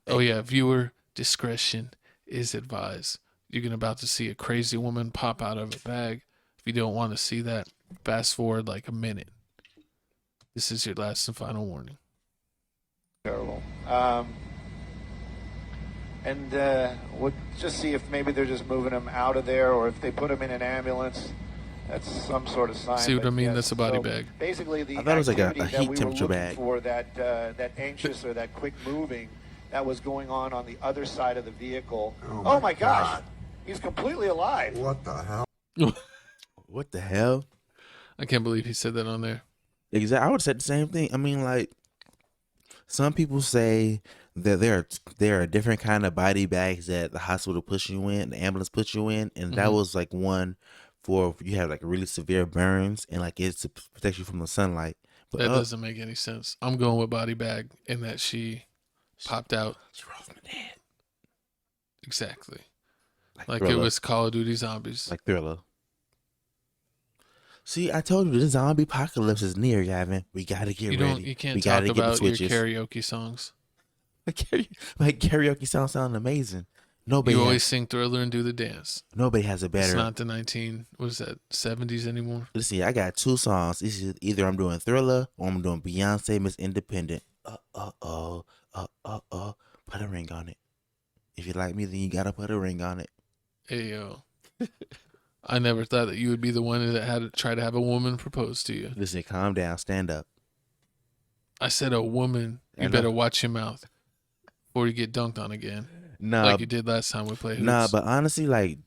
Speaker 2: Oh yeah, viewer discretion is advised. You're about to see a crazy woman pop out of a bag. If you don't want to see that, fast forward like a minute. This is your last and final warning.
Speaker 9: Terrible. And we'll just see if maybe they're just moving him out of there, or if they put him in an ambulance. That's some sort of sign.
Speaker 2: See what I mean?
Speaker 9: Yes.
Speaker 2: That's a body
Speaker 9: So
Speaker 2: bag.
Speaker 9: Basically, the
Speaker 1: I thought it was like a
Speaker 9: activity
Speaker 1: heat
Speaker 9: that we
Speaker 1: temperature
Speaker 9: were looking
Speaker 1: bag.
Speaker 9: for, that anxious or that quick moving, that was going on the other side of the vehicle. Oh my gosh, he's completely alive.
Speaker 3: What the hell?
Speaker 1: What the hell?
Speaker 2: I can't believe he said that on there.
Speaker 1: Exactly. I would have said the same thing. I mean, like, some people say that there are different kind of body bags that the hospital puts you in, the ambulance puts you in, and that was like one for if you have like really severe burns and like it's to protect you from the sunlight. But
Speaker 2: That doesn't make any sense. I'm going with body bag in that she popped out.
Speaker 1: She rolled from the dead.
Speaker 2: Exactly. Like it
Speaker 1: Thriller.
Speaker 2: was Call of Duty Zombies.
Speaker 1: Like Thriller. See, I told you the zombie apocalypse is near, Gavin. We gotta get ready.
Speaker 2: You can't
Speaker 1: we
Speaker 2: talk
Speaker 1: gotta get the
Speaker 2: about your
Speaker 1: switches.
Speaker 2: karaoke songs.
Speaker 1: Like karaoke songs sound amazing. Nobody
Speaker 2: You
Speaker 1: has,
Speaker 2: always sing Thriller and do the dance.
Speaker 1: nobody has a
Speaker 2: It's
Speaker 1: better.
Speaker 2: not the 70s anymore.
Speaker 1: Listen, I got two songs. This is either I'm doing Thriller or I'm doing Beyonce Miss Independent. Put a ring on it. If you like me, then you gotta put a ring on it.
Speaker 2: Hey, yo. I never thought that you would be the one that had to try to have a woman propose to you.
Speaker 1: Listen, calm down, stand up.
Speaker 2: I said a woman. You
Speaker 1: I know.
Speaker 2: better watch your mouth before you get dunked on again.
Speaker 1: Nah,
Speaker 2: Like you did last time we played.
Speaker 1: nah,
Speaker 2: Hoops.
Speaker 1: but honestly, like,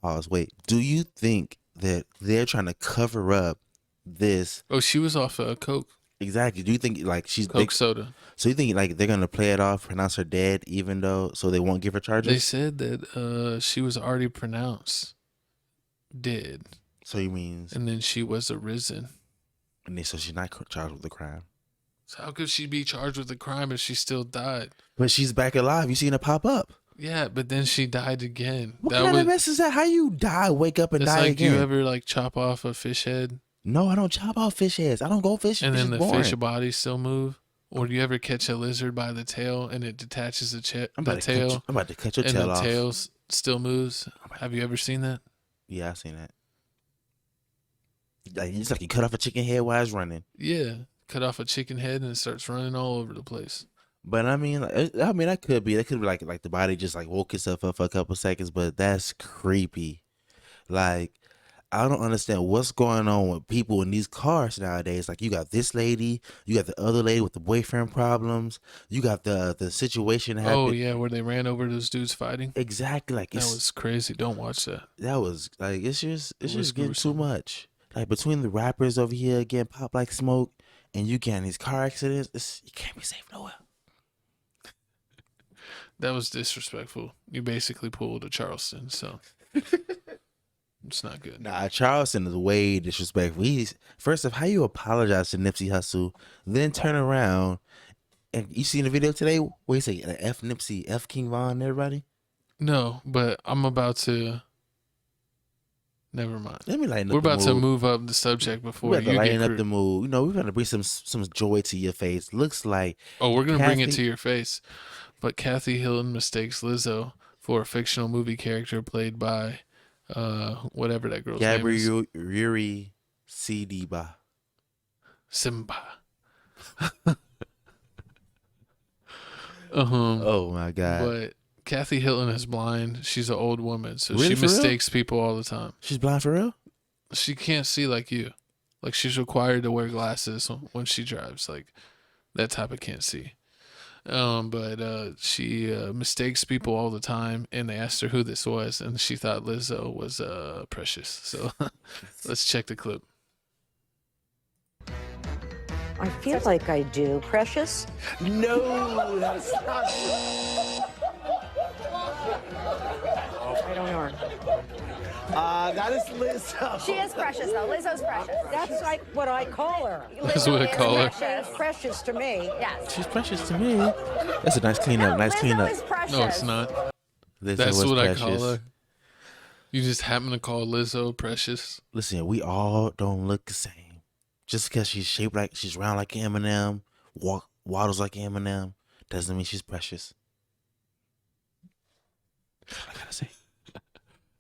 Speaker 1: pause. Wait, do you think that they're trying to cover up this?
Speaker 2: Oh, she was off Coke.
Speaker 1: Exactly. Do you think like she's
Speaker 2: Coke soda.
Speaker 1: So you think like they're gonna play it off, pronounce her dead, even though so they won't give her charges?
Speaker 2: They said that she was already pronounced dead,
Speaker 1: So you mean,
Speaker 2: and then she was arisen.
Speaker 1: so she's not charged with the crime,
Speaker 2: So how could she be charged with the crime if she still died?
Speaker 1: but she's back alive. You seen her pop up?
Speaker 2: Yeah, but then she died again.
Speaker 1: What kind of mess is that? How you die, wake up, and
Speaker 2: It's
Speaker 1: die
Speaker 2: like
Speaker 1: again?
Speaker 2: you ever like chop off a fish head
Speaker 1: No, I don't chop off fish heads. I don't go fishing.
Speaker 2: and
Speaker 1: Fish
Speaker 2: then
Speaker 1: is
Speaker 2: the
Speaker 1: boring.
Speaker 2: fish body still move? Or do you ever catch a lizard by the tail and it detaches the
Speaker 1: I'm
Speaker 2: tail
Speaker 1: about to cut your
Speaker 2: and
Speaker 1: tail
Speaker 2: the
Speaker 1: off.
Speaker 2: tail still moves? Have you ever seen that?
Speaker 1: Yeah, I seen that. Like it's like you cut off a chicken head while it's running.
Speaker 2: Yeah, cut off a chicken head and it starts running all over the place.
Speaker 1: But I mean, that could be like the body just like woke itself up for a couple seconds, but that's creepy. Like, I don't understand what's going on with people in these cars nowadays. Like, you got this lady, you got the other lady with the boyfriend problems, you got the situation happened.
Speaker 2: Oh yeah, where they ran over those dudes fighting.
Speaker 1: Exactly. Like
Speaker 2: That was crazy. Don't watch that.
Speaker 1: that was like it's just
Speaker 2: was
Speaker 1: getting too
Speaker 2: gruesome.
Speaker 1: much. Like between the rappers over here getting popped like smoke, and you getting these car accidents, you can't be safe nowhere.
Speaker 2: That was disrespectful. You basically pulled a Charleston, so it's not good.
Speaker 1: Nah, Charleston is way disrespectful. He's first off, how you apologize to Nipsey Hussle, then turn around and you seen the video today where he say F Nipsey, F King Von, and everybody?
Speaker 2: No, but I'm about to. Never mind.
Speaker 1: Let me lighten up
Speaker 2: We're
Speaker 1: the
Speaker 2: about to
Speaker 1: mood.
Speaker 2: move up the subject before
Speaker 1: We're
Speaker 2: you
Speaker 1: about to
Speaker 2: get
Speaker 1: lighten up
Speaker 2: crude.
Speaker 1: the mood. You know, we're gonna bring some joy to your face. Looks like
Speaker 2: Oh, we're gonna bring it
Speaker 1: Kathy-
Speaker 2: to your face. But Kathy Hilton mistakes Lizzo for a fictional movie character played by whatever that girl's name is.
Speaker 1: Gabrielle Riri Sidiba.
Speaker 2: Simba.
Speaker 1: Oh my god.
Speaker 2: But Kathy Hilton is blind. She's an old woman, so
Speaker 1: Really,
Speaker 2: she
Speaker 1: for real?
Speaker 2: mistakes people all the time.
Speaker 1: She's blind for real?
Speaker 2: She can't see like you. Like she's required to wear glasses when she drives. Like that type of can't see. But she mistakes people all the time, and they asked her who this was, and she thought Lizzo was Precious. So let's check the clip.
Speaker 10: I feel like I do. Precious?
Speaker 3: No, that's not.
Speaker 10: I don't know her.
Speaker 3: That is Lizzo.
Speaker 11: She is precious, though. Lizzo's precious.
Speaker 10: That's like what I call her.
Speaker 2: That's what I call her.
Speaker 10: She's precious to me.
Speaker 11: Yes.
Speaker 1: She's precious to me. That's a nice cleanup. Nice
Speaker 11: Lizzo
Speaker 1: cleanup.
Speaker 11: is precious.
Speaker 2: No, it's not.
Speaker 1: Lizzo
Speaker 2: That's
Speaker 1: was
Speaker 2: what
Speaker 1: precious.
Speaker 2: I call her. You just happen to call Lizzo Precious.
Speaker 1: Listen, we all don't look the same. Just because she's round like Eminem, waddles like Eminem, doesn't mean she's precious. I gotta say.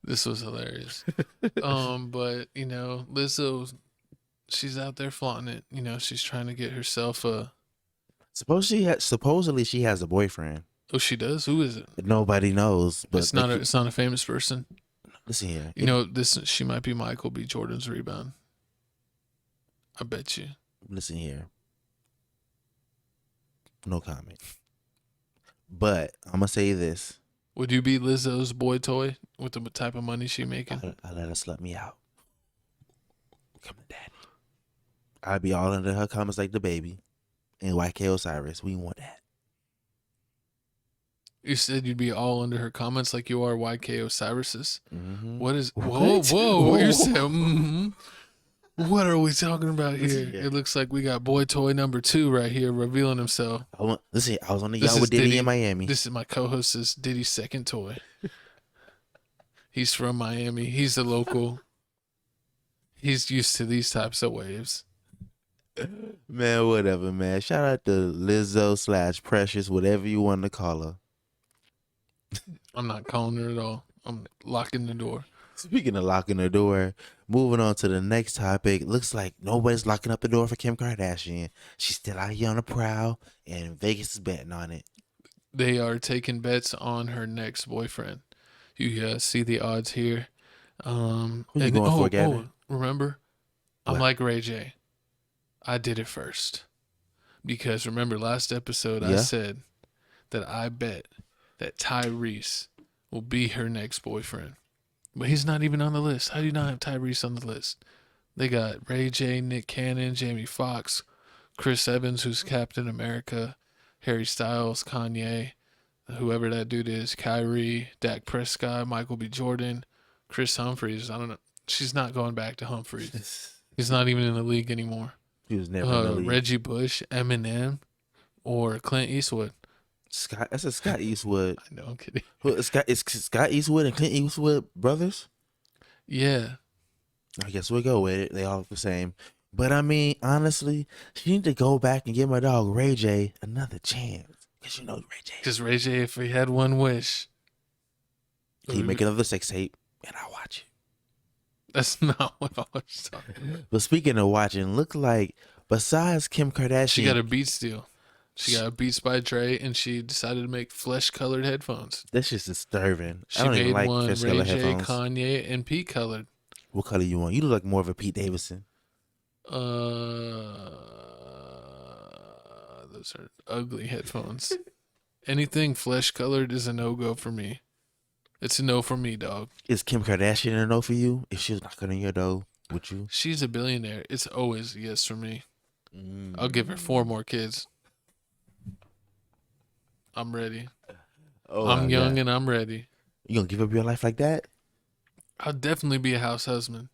Speaker 2: This was hilarious. But Lizzo, she's out there flaunting it. She's trying to get herself a.
Speaker 1: Supposedly she has a boyfriend.
Speaker 2: Oh, she does. Who is it?
Speaker 1: Nobody knows, but
Speaker 2: It's not a famous person.
Speaker 1: Listen here.
Speaker 2: She might be Michael B. Jordan's rebound. I bet you.
Speaker 1: Listen here. No comment. But I'm gonna say this.
Speaker 2: Would you be Lizzo's boy toy with the type of money she making?
Speaker 1: I let her slut me out. Come to daddy. I'd be all under her comments like the baby and YK Osiris. We want that.
Speaker 2: You said you'd be all under her comments like you are YK Osiris's.
Speaker 1: Mm-hmm.
Speaker 2: What is? Whoa! You said. Mm-hmm. What are we talking about here? It looks like we got boy toy number 2 right here revealing himself.
Speaker 1: Listen, I was on the yacht with Diddy in Miami.
Speaker 2: This is my co-host. Is Diddy's second toy. He's from Miami. He's a local. He's used to these types of waves.
Speaker 1: Man, whatever, man. Shout out to Lizzo / Precious, whatever you want to call her.
Speaker 2: I'm not calling her at all. I'm locking the door.
Speaker 1: Speaking of locking the door, moving on to the next topic. Looks like nobody's locking up the door for Kim Kardashian. She's still out here on the prowl, and Vegas is betting on it.
Speaker 2: They are taking bets on her next boyfriend. You see the odds here.
Speaker 1: Who you going for, Gavin?
Speaker 2: Remember?
Speaker 1: What?
Speaker 2: I'm like Ray J. I did it first. Because remember last episode I said that I bet that Tyrese will be her next boyfriend. But he's not even on the list. How do you not have Tyrese on the list? They got Ray J, Nick Cannon, Jamie Foxx, Chris Evans, who's Captain America, Harry Styles, Kanye, whoever that dude is, Kyrie, Dak Prescott, Michael B. Jordan, Chris Humphries. I don't know. She's not going back to Humphries. He's not even in the league anymore.
Speaker 1: He was never in the league.
Speaker 2: Reggie Bush, Eminem, or Clint Eastwood.
Speaker 1: That's a Scott Eastwood.
Speaker 2: I know, I'm kidding.
Speaker 1: Is Scott Eastwood and Clint Eastwood brothers?
Speaker 2: Yeah.
Speaker 1: I guess we'll go with it. They all look the same. But I mean, honestly, she need to go back and give my dog Ray J another chance. Because Ray J.
Speaker 2: Because Ray J, if he had one wish.
Speaker 1: He make another sex tape, and I'll watch it.
Speaker 2: That's not what I was talking about.
Speaker 1: But speaking of watching, look like besides Kim Kardashian.
Speaker 2: She got a Beats deal. She got a Beats by Dre, and she decided to make flesh-colored headphones.
Speaker 1: That's just disturbing.
Speaker 2: She
Speaker 1: I don't
Speaker 2: made
Speaker 1: even like
Speaker 2: one
Speaker 1: flesh-colored
Speaker 2: Ray J,
Speaker 1: headphones.
Speaker 2: Kanye, and Pete-colored.
Speaker 1: What color you want? You look like more of a Pete Davidson.
Speaker 2: Those are ugly headphones. Anything flesh-colored is a no-go for me. It's a no for me, dog.
Speaker 1: Is Kim Kardashian a no for you? If she was knocking on your door, would you?
Speaker 2: She's a billionaire. It's always a yes for me. I'll give her 4 more kids. I'm ready.
Speaker 1: Oh,
Speaker 2: I'm young and I'm ready.
Speaker 1: You gonna give up your life like that?
Speaker 2: I'd definitely be a house husband.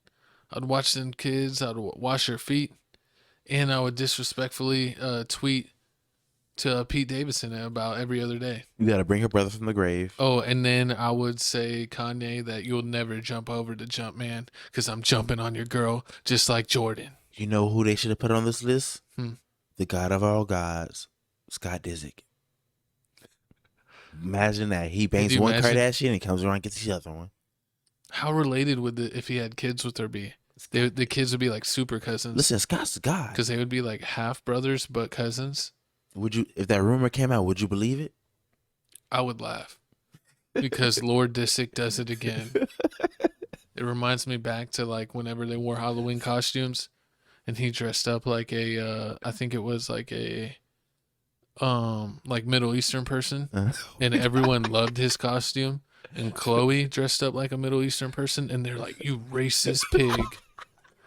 Speaker 2: I'd watch them kids. I'd wash their feet. And I would disrespectfully tweet to Pete Davidson about every other day.
Speaker 1: You gotta bring her brother from the grave.
Speaker 2: Oh, and then I would say, Kanye, that you'll never jump over the jump man because I'm jumping on your girl just like Jordan.
Speaker 1: You know who they should have put on this list? The God of all gods, Scott Disick. Imagine that. He bangs one Kardashian and comes around and gets the other one.
Speaker 2: How related would if he had kids with her be? The kids would be like super cousins.
Speaker 1: Listen, Scott's the guy.
Speaker 2: Because they would be like half brothers but cousins.
Speaker 1: Would you, if that rumor came out, would you believe it?
Speaker 2: I would laugh. Because Lord Disick does it again. It reminds me back to like whenever they wore Halloween costumes and he dressed up like a, I think it was like a like Middle Eastern person, and everyone loved his costume. And Chloe dressed up like a Middle Eastern person, and they're like, "You racist pig!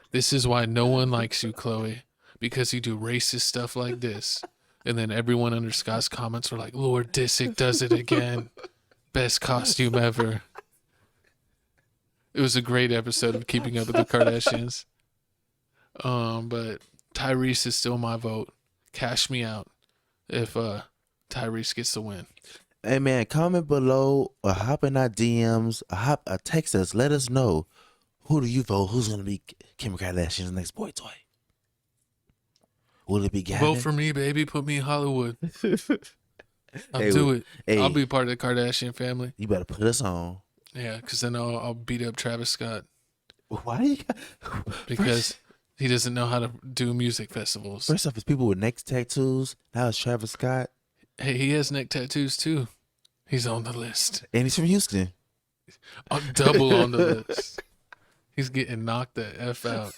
Speaker 2: This is why no one likes you, Chloe, because you do racist stuff like this." And then everyone under Scott's comments were like, "Lord Disick does it again. Best costume ever." It was a great episode of Keeping Up with the Kardashians. But Tyrese is still my vote. Cash me out if Tyrese gets the win.
Speaker 1: Hey man, comment below or hop in our DMs, or text us. Let us know, who do you vote? Who's gonna be Kim Kardashian's next boy toy? Will it be Gavin?
Speaker 2: Vote for me, baby. Put me in Hollywood. I'll do it.
Speaker 1: Hey,
Speaker 2: I'll be part of the Kardashian family.
Speaker 1: You better put us on.
Speaker 2: Yeah, because then I'll beat up Travis Scott.
Speaker 1: Why do you?
Speaker 2: Because he doesn't know how to do music festivals.
Speaker 1: First off, it's people with neck tattoos. Now it's Travis Scott.
Speaker 2: Hey, he has neck tattoos too. He's on the list.
Speaker 1: And he's from Houston.
Speaker 2: I'm double on the list. He's getting knocked the F out.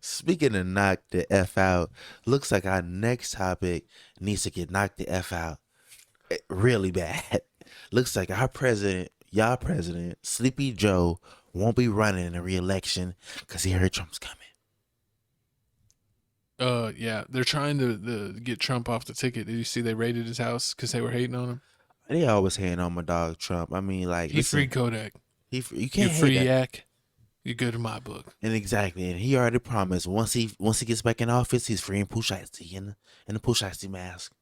Speaker 1: Speaking of knock the F out, looks like our next topic needs to get knocked the F out really bad. Looks like our president, y'all president, Sleepy Joe, won't be running in a re-election because he heard Trump's coming.
Speaker 2: Yeah, they're trying to get Trump off the ticket. Did you see they raided his house because they were hating on him?
Speaker 1: They always hating on my dog Trump. I mean, like,
Speaker 2: he free Kodak.
Speaker 1: You can't
Speaker 2: you
Speaker 1: hate
Speaker 2: free
Speaker 1: that.
Speaker 2: yak. You good in my book.
Speaker 1: And exactly, and he already promised once he gets back in office, he's freeing Pooh Shiesty in the Pooh Shiesty mask.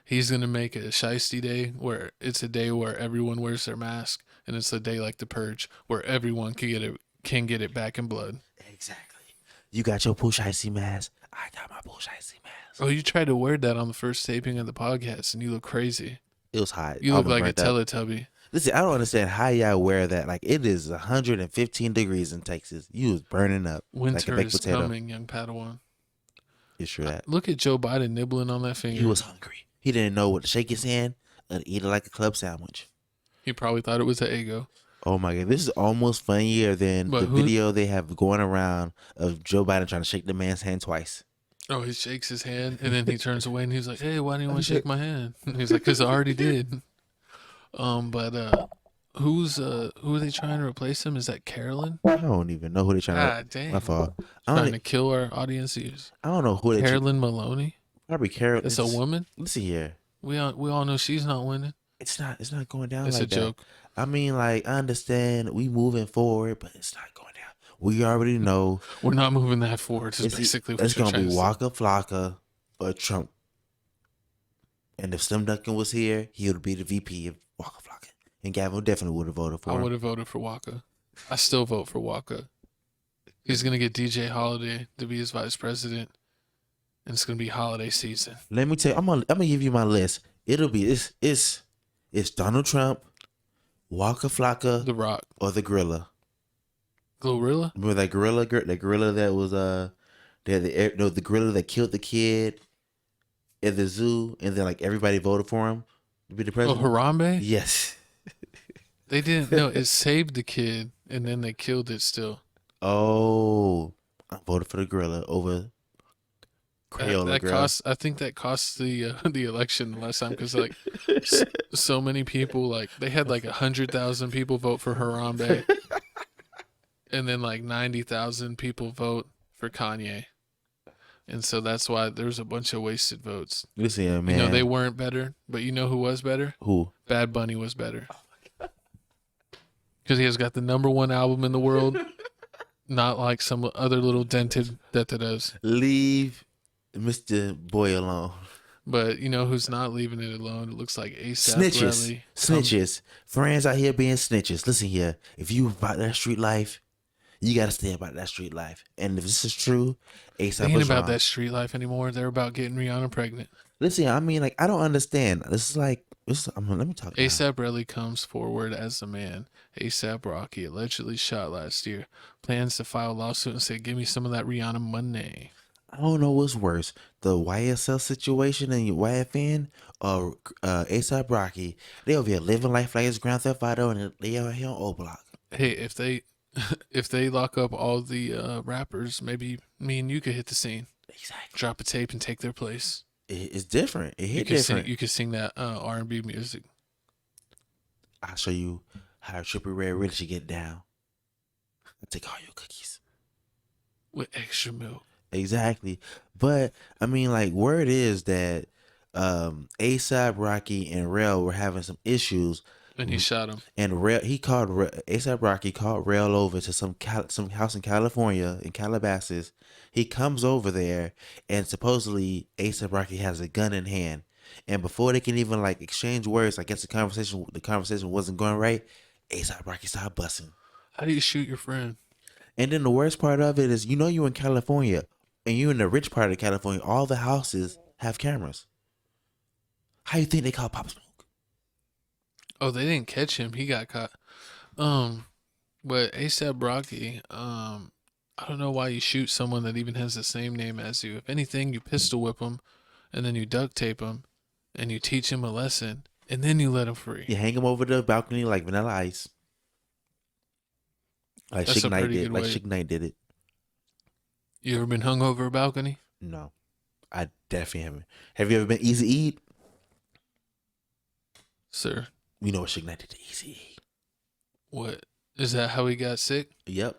Speaker 2: He's gonna make it a Shiesty day where it's a day where everyone wears their mask, and it's a day like the Purge where everyone can get it back in blood.
Speaker 1: Exactly. You got your Pooh Shiesty mask. I got my Pooh Shiesty mask.
Speaker 2: Oh, you tried to wear that on the first taping of the podcast, and you look crazy.
Speaker 1: It was hot.
Speaker 2: You look like a Teletubby.
Speaker 1: Listen, I don't understand how y'all wear that. Like, it is 115 degrees in Texas. You was burning up.
Speaker 2: Winter
Speaker 1: like a baked
Speaker 2: is
Speaker 1: potato.
Speaker 2: coming, young Padawan.
Speaker 1: You sure that?
Speaker 2: Look at Joe Biden nibbling on that finger.
Speaker 1: He was hungry. He didn't know what to shake his hand or to eat it like a club sandwich.
Speaker 2: He probably thought it was an Eggo.
Speaker 1: Oh my God, this is almost funnier than the video they have going around of Joe Biden trying to shake the man's hand twice.
Speaker 2: Oh, he shakes his hand and then he turns away and he's like, "Hey, why do you want to shake my hand?" And he's like, "'Cause I already did." Who are they trying to replace him? Is that Carolyn?
Speaker 1: I don't even know who they're trying to.
Speaker 2: Damn.
Speaker 1: My fault.
Speaker 2: Trying to kill our audience ears.
Speaker 1: I don't know who they.
Speaker 2: Carolyn Maloney.
Speaker 1: Probably Carolyn.
Speaker 2: It's a woman.
Speaker 1: Listen here.
Speaker 2: We all know she's not winning.
Speaker 1: It's not going down.
Speaker 2: It's
Speaker 1: like
Speaker 2: a joke.
Speaker 1: That. I mean, like, I understand we moving forward, but it's not going down. We already know
Speaker 2: we're not moving that forward. Is basically what
Speaker 1: it's
Speaker 2: you're
Speaker 1: gonna be
Speaker 2: trying
Speaker 1: Waka Flocka or Trump. And if Slim Duncan was here, he would be the VP of Waka Flocka. And Gavin definitely would have voted for him.
Speaker 2: I would have voted for Waka. I still vote for Waka. He's gonna get DJ Holiday to be his vice president, and it's gonna be holiday season.
Speaker 1: Let me tell you, I'm gonna give you my list. It'll be it's Donald Trump, Waka Flocka,
Speaker 2: The Rock,
Speaker 1: or the Gorilla.
Speaker 2: Glorilla?
Speaker 1: Remember that gorilla? The gorilla that was the gorilla that killed the kid at the zoo, and then like everybody voted for him to be the president.
Speaker 2: Oh, Harambe?
Speaker 1: Yes.
Speaker 2: They didn't know it saved the kid, and then they killed it still.
Speaker 1: Oh, I voted for the gorilla over Crayola gorilla.
Speaker 2: I think that cost the election last time because like so many people, like they had like 100,000 people vote for Harambe. And then like 90,000 people vote for Kanye. And so that's why there's a bunch of wasted votes.
Speaker 1: Listen, yeah, man.
Speaker 2: You know, they weren't better, but you know who was better?
Speaker 1: Who?
Speaker 2: Bad Bunny was better. Because he has got the #1 album in the world. Not like some other little dented that does.
Speaker 1: Leave Mr. Boy alone.
Speaker 2: But you know who's not leaving it alone? It looks like A AP
Speaker 1: Snitches.
Speaker 2: Relli.
Speaker 1: Snitches. Friends out here being snitches. Listen here. If you about that street life, you got to stay about that street life. And if this is true, ASAP
Speaker 2: They ain't
Speaker 1: was
Speaker 2: about
Speaker 1: wrong.
Speaker 2: that street life anymore. They're about getting Rihanna pregnant.
Speaker 1: Listen, I mean, like, I don't understand. Let me talk.
Speaker 2: ASAP Relli comes forward as a man. ASAP Rocky allegedly shot last year. Plans to file a lawsuit and say, "Give me some of that Rihanna money."
Speaker 1: I don't know what's worse, the YSL situation and your YFN or ASAP Rocky. They over here living life like it's Grand Theft Auto and they over here on O Block.
Speaker 2: Hey, if they lock up all the rappers, maybe me and you could hit the scene.
Speaker 1: Exactly.
Speaker 2: Drop a tape and take their place.
Speaker 1: It's different. It
Speaker 2: You
Speaker 1: hit
Speaker 2: could
Speaker 1: different.
Speaker 2: you could sing that R&B music
Speaker 1: I'll show you how a trippy red really should get down. I'll take all your cookies.
Speaker 2: with extra milk.
Speaker 1: Exactly. But I mean, like, word is that ASAP Rocky and Rel were having some issues.
Speaker 2: And he shot him.
Speaker 1: And ASAP Rocky called Rel over to some house in California, in Calabasas. He comes over there, and supposedly ASAP Rocky has a gun in hand. And before they can even like exchange words, I guess the conversation wasn't going right. ASAP Rocky started busting.
Speaker 2: How do you shoot your friend?
Speaker 1: And then the worst part of it is, you're in California, and you're in the rich part of California. All the houses have cameras. How you think they caught Pop Smoke?
Speaker 2: Oh, they didn't catch him. He got caught. But ASAP Rocky, I don't know why you shoot someone that even has the same name as you. If anything, you pistol whip him, and then you duct tape him, and you teach him a lesson, and then you let him free.
Speaker 1: You hang him over the balcony like Vanilla Ice. Like
Speaker 2: That's
Speaker 1: Suge
Speaker 2: a
Speaker 1: Knight
Speaker 2: pretty
Speaker 1: did.
Speaker 2: good
Speaker 1: Like
Speaker 2: way.
Speaker 1: Suge Knight did it.
Speaker 2: You ever been hung over a balcony?
Speaker 1: No, I definitely haven't. Have you ever been Easy Eat?
Speaker 2: Sir.
Speaker 1: You know what Suge Knight did to Easy E.
Speaker 2: What? Is that how he got sick?
Speaker 1: Yep.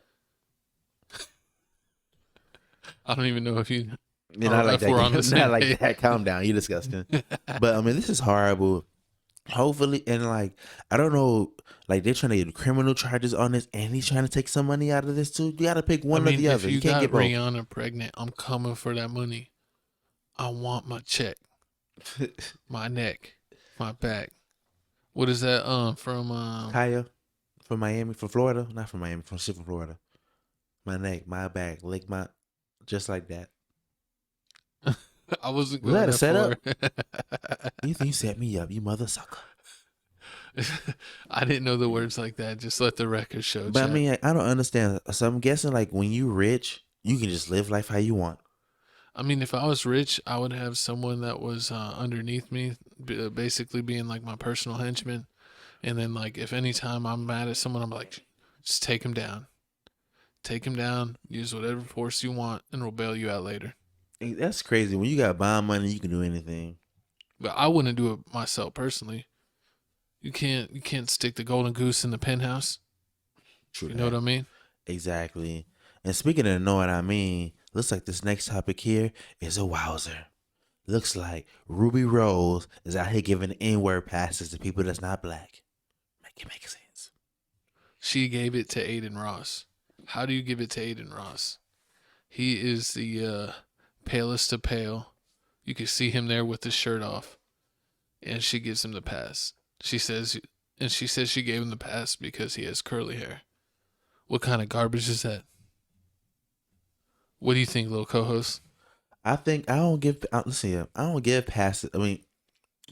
Speaker 2: I don't even know if you...
Speaker 1: Not like
Speaker 2: if we're on the
Speaker 1: that.
Speaker 2: same
Speaker 1: Not like
Speaker 2: page.
Speaker 1: that. Calm down. You're disgusting. But I mean, this is horrible. Hopefully, and like, I don't know, like they're trying to get criminal charges on this, and he's trying to take some money out of this too. You got to pick one or the other.
Speaker 2: If you
Speaker 1: can't
Speaker 2: got
Speaker 1: get both.
Speaker 2: Rihanna pregnant, I'm coming for that money. I want my check. My neck. My back. What is that from
Speaker 1: Kaya from Miami, from Florida, not from Miami, from Florida. My neck, my back, leg, my, just like that.
Speaker 2: I wasn't
Speaker 1: Was
Speaker 2: going
Speaker 1: that a setup?
Speaker 2: far.
Speaker 1: You think you set me up, you mother sucker.
Speaker 2: I didn't know the words like that. Just let the record show.
Speaker 1: But
Speaker 2: chat.
Speaker 1: I mean, I don't understand. So I'm guessing like when you rich, you can just live life how you want.
Speaker 2: I mean, if I was rich, I would have someone that was underneath me, basically being like my personal henchman. And then, like, if anytime I'm mad at someone, I'm like, just take him down. Take him down. Use whatever force you want, and we'll bail you out later.
Speaker 1: That's crazy. When you got bond money, you can do anything.
Speaker 2: But I wouldn't do it myself personally. You can't stick the golden goose in the penthouse.
Speaker 1: True.
Speaker 2: You know what I mean?
Speaker 1: Exactly. And speaking of know what I mean, looks like this next topic here is a wowzer. Looks like Ruby Rose is out here giving N-word passes to people that's not black. Make it make sense.
Speaker 2: She gave it to Aiden Ross. How do you give it to Aiden Ross? He is the palest of pale. You can see him there with his shirt off. And she gives him the pass. She says she gave him the pass because he has curly hair. What kind of garbage is that? What do you think, little co-host?
Speaker 1: I think I don't give. Let's see. I don't give passes. I mean,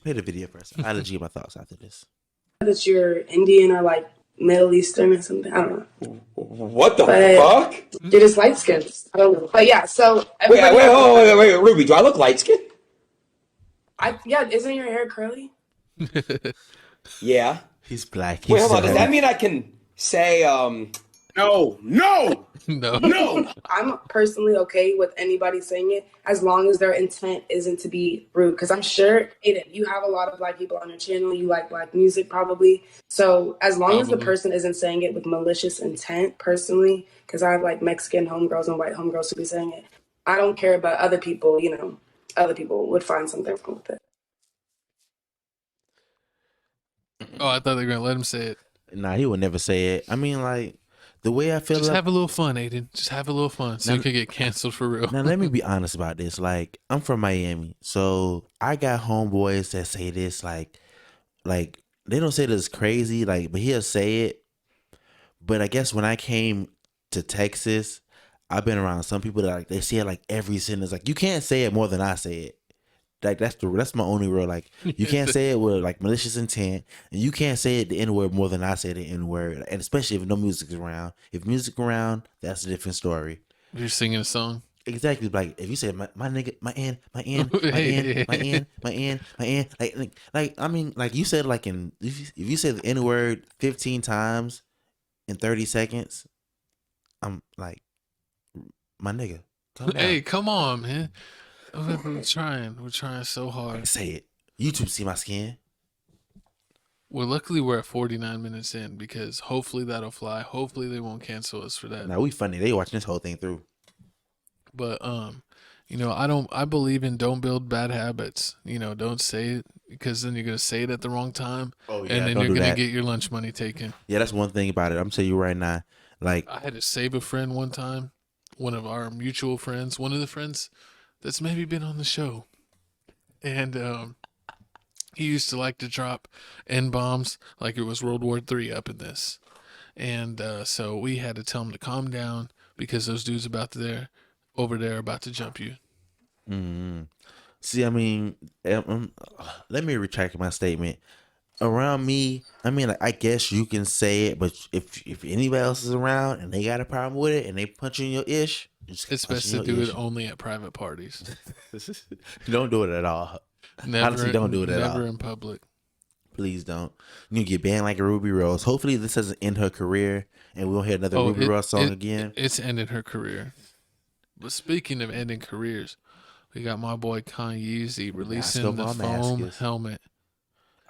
Speaker 1: play the video first. I'll let you get my thoughts after this.
Speaker 12: That you're Indian or like Middle Eastern or something. I don't know.
Speaker 13: What the fuck?
Speaker 12: You're just light skinned. I don't know. But yeah, so
Speaker 13: Wait, Ruby, do I look light skinned?
Speaker 12: Isn't your hair curly?
Speaker 13: Yeah.
Speaker 1: He's black.
Speaker 13: Wait, hold on. Does that mean I can say
Speaker 5: No.
Speaker 12: I'm personally okay with anybody saying it as long as their intent isn't to be rude. Because I'm sure, Aiden, you have a lot of black people on your channel. You like black music probably. So as long as the person isn't saying it with malicious intent, personally, because I have like Mexican homegirls and white homegirls who be saying it, I don't care about other people. You know, other people would find something wrong with it.
Speaker 2: Oh, I thought they were going to let him say it.
Speaker 1: Nah, he would never say it. I mean, like, the way I feel.
Speaker 2: Just have a little fun, Aiden. Just have a little fun so you could get canceled for real.
Speaker 1: Now, let me be honest about this. Like, I'm from Miami, so I got homeboys that say this, like they don't say this crazy, like, but he'll say it. But I guess when I came to Texas, I've been around some people that like they say it like every sentence. Like, you can't say it more than I say it. Like, that's my only rule. Like, you can't say it with like malicious intent, and you can't say it the N-word more than I say the N-word. And especially if no music's around. If music around, that's a different story.
Speaker 2: You're singing a song.
Speaker 1: Exactly. Like, if you say my nigga, my in, like I mean, like you said, like if you say the N-word 15 times in 30 seconds, I'm like, my nigga, calm down.
Speaker 2: Hey, come on, man. We're trying. We're trying so hard.
Speaker 1: Say it. YouTube see my skin.
Speaker 2: Well, luckily we're at 49 minutes in because hopefully that'll fly. Hopefully they won't cancel us for that.
Speaker 1: Now we funny. They watching this whole thing through.
Speaker 2: But I believe in don't build bad habits. Don't say it because then you're gonna say it at the wrong time.
Speaker 1: Oh yeah,
Speaker 2: and then
Speaker 1: don't
Speaker 2: you're
Speaker 1: do
Speaker 2: gonna
Speaker 1: that.
Speaker 2: get your lunch money taken.
Speaker 1: Yeah, that's one thing about it. I'm telling you right now. Like
Speaker 2: I had to save a friend one time, one of our mutual friends, one of the friends that's maybe been on the show. And he used to like to drop N-bombs like it was World War III up in this. And so we had to tell him to calm down because those dudes over there about to jump you.
Speaker 1: Mm-hmm. See, I mean, let me retract my statement. Around me, I mean, like, I guess you can say it, but if anybody else is around and they got a problem with it and they punching your ish,
Speaker 2: it's best to do it only at private parties.
Speaker 1: Don't do it at all. Honestly, don't do it at all.
Speaker 2: Never in public.
Speaker 1: Please don't. You get banned like a Ruby Rose. Hopefully, this doesn't end her career and we won't hear another Ruby Rose song again.
Speaker 2: It's ended her career. But speaking of ending careers, we got my boy Kanye releasing the foam helmet.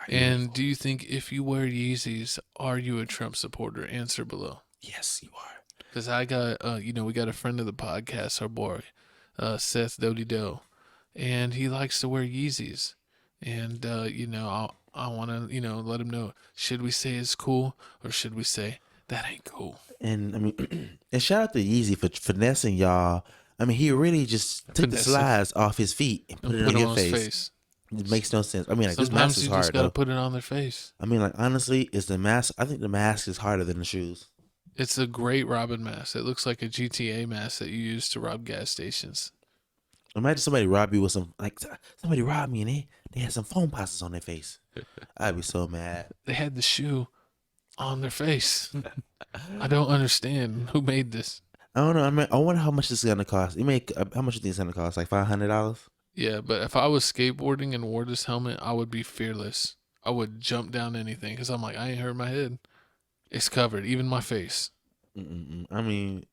Speaker 2: And do you think if you wear Yeezys, are you a Trump supporter? Answer below.
Speaker 1: Yes, you are.
Speaker 2: Because I got, we got a friend of the podcast, our boy, Seth Dodie Doe, and he likes to wear Yeezys. And, I want to, let him know, should we say it's cool or should we say that ain't cool?
Speaker 1: And, I mean, and shout out to Yeezy for finessing y'all. I mean, he really just took the slides off his feet and put it on your face. It makes no sense. I mean, like, this mask is hard,
Speaker 2: just got to put it on their face.
Speaker 1: I mean, like, honestly, it's the mask. I think the mask is harder than the shoes.
Speaker 2: It's a great robbing mask. It looks like a GTA mask that you use to rob gas stations.
Speaker 1: Imagine somebody rob you with somebody robbed me and they had some foam posses on their face. I'd be so mad.
Speaker 2: They had the shoe on their face. I don't understand who made this.
Speaker 1: I don't know. I mean, I wonder how much this is gonna cost. How much do you think it's gonna cost? Like $500?
Speaker 2: Yeah, but if I was skateboarding and wore this helmet, I would be fearless. I would jump down anything because I'm like, I ain't hurt my head. It's covered, even my face.
Speaker 1: I mean,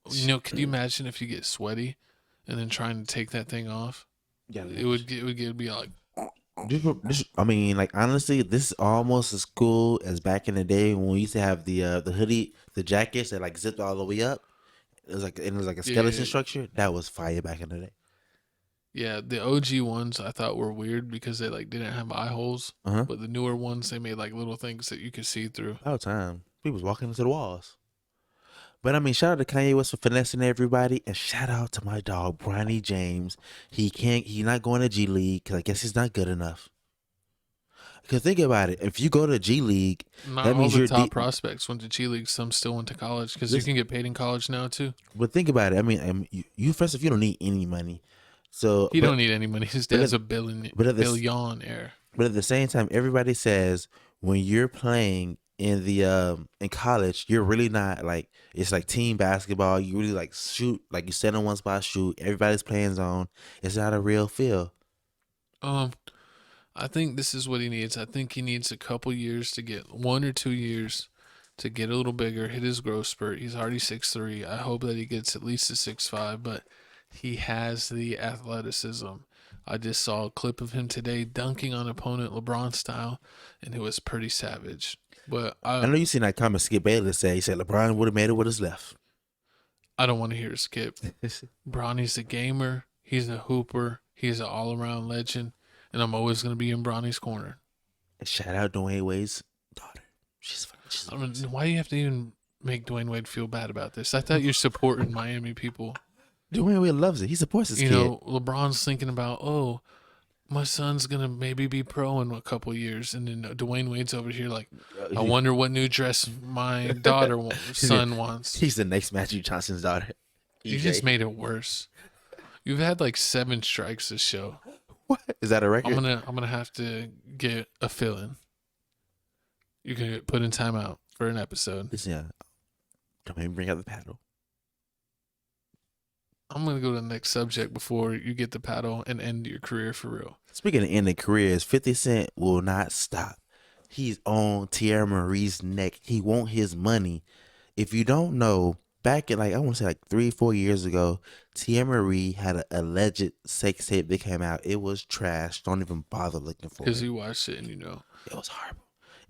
Speaker 2: can you imagine if you get sweaty and then trying to take that thing off?
Speaker 1: Yeah,
Speaker 2: it would be like.
Speaker 1: I mean, like, honestly, this is almost as cool as back in the day when we used to have the hoodie, the jackets that like zipped all the way up. It was like a skeleton structure. That was fire back in the day.
Speaker 2: Yeah, the OG ones I thought were weird because they like didn't have eye holes. But the newer ones, they made like little things that you could see through.
Speaker 1: All the time, people was walking into the walls. But I mean, shout out to Kanye West for finessing everybody, and shout out to my dog Bronny James. He's not going to G League because I guess he's not good enough. Because think about it, if you go to G League,
Speaker 2: not
Speaker 1: that means
Speaker 2: all the
Speaker 1: you're
Speaker 2: top prospects went to G League. Some still went to college because you can get paid in college now too.
Speaker 1: But think about it. I mean, you first off, you don't need any money. So
Speaker 2: he don't need any money. His dad's a billionaire.
Speaker 1: But at the same time, everybody says when you're playing in the in college, you're really not like, it's like team basketball. You really like shoot, like you stand in one spot, shoot. Everybody's playing zone. It's not a real feel.
Speaker 2: I think this is what he needs. I think he needs a couple years to get 1 or 2 years to get a little bigger, hit his growth spurt. He's already 6'3". I hope that he gets at least a 6'5", but he has the athleticism. I just saw a clip of him today dunking on opponent LeBron style, and it was pretty savage. But
Speaker 1: I know you seen that comment Skip Bayless say. He said LeBron would have made it with his left.
Speaker 2: I don't want to hear Skip. Bronny's a gamer. He's a hooper. He's an all-around legend, and I'm always going to be in Bronny's corner.
Speaker 1: And shout out Dwayne Wade's daughter.
Speaker 2: I mean, why do you have to even make Dwayne Wade feel bad about this? I thought you're supporting Miami people.
Speaker 1: Dwayne Wade loves it. He supports his kid.
Speaker 2: LeBron's thinking about, my son's going to maybe be pro in a couple years. And then Dwayne Wade's over here like, I wonder what new dress my son wants.
Speaker 1: He's the next Magic Johnson's daughter.
Speaker 2: You just made it worse. You've had like 7 strikes this show.
Speaker 1: What? Is that a record?
Speaker 2: I'm gonna have to get a fill-in. You can get put in timeout for an episode.
Speaker 1: Listen, don't even bring out the paddle.
Speaker 2: I'm going to go to the next subject before you get the paddle and end your career for real.
Speaker 1: Speaking of ending careers, 50 Cent will not stop. He's on Teairra Marie's neck. He want his money. If you don't know, back in like I want to say like 3-4 years ago, Teairra had an alleged sex tape that came out. It was trash. Don't even bother looking for it.
Speaker 2: Because you watched it and you know.
Speaker 1: It was horrible.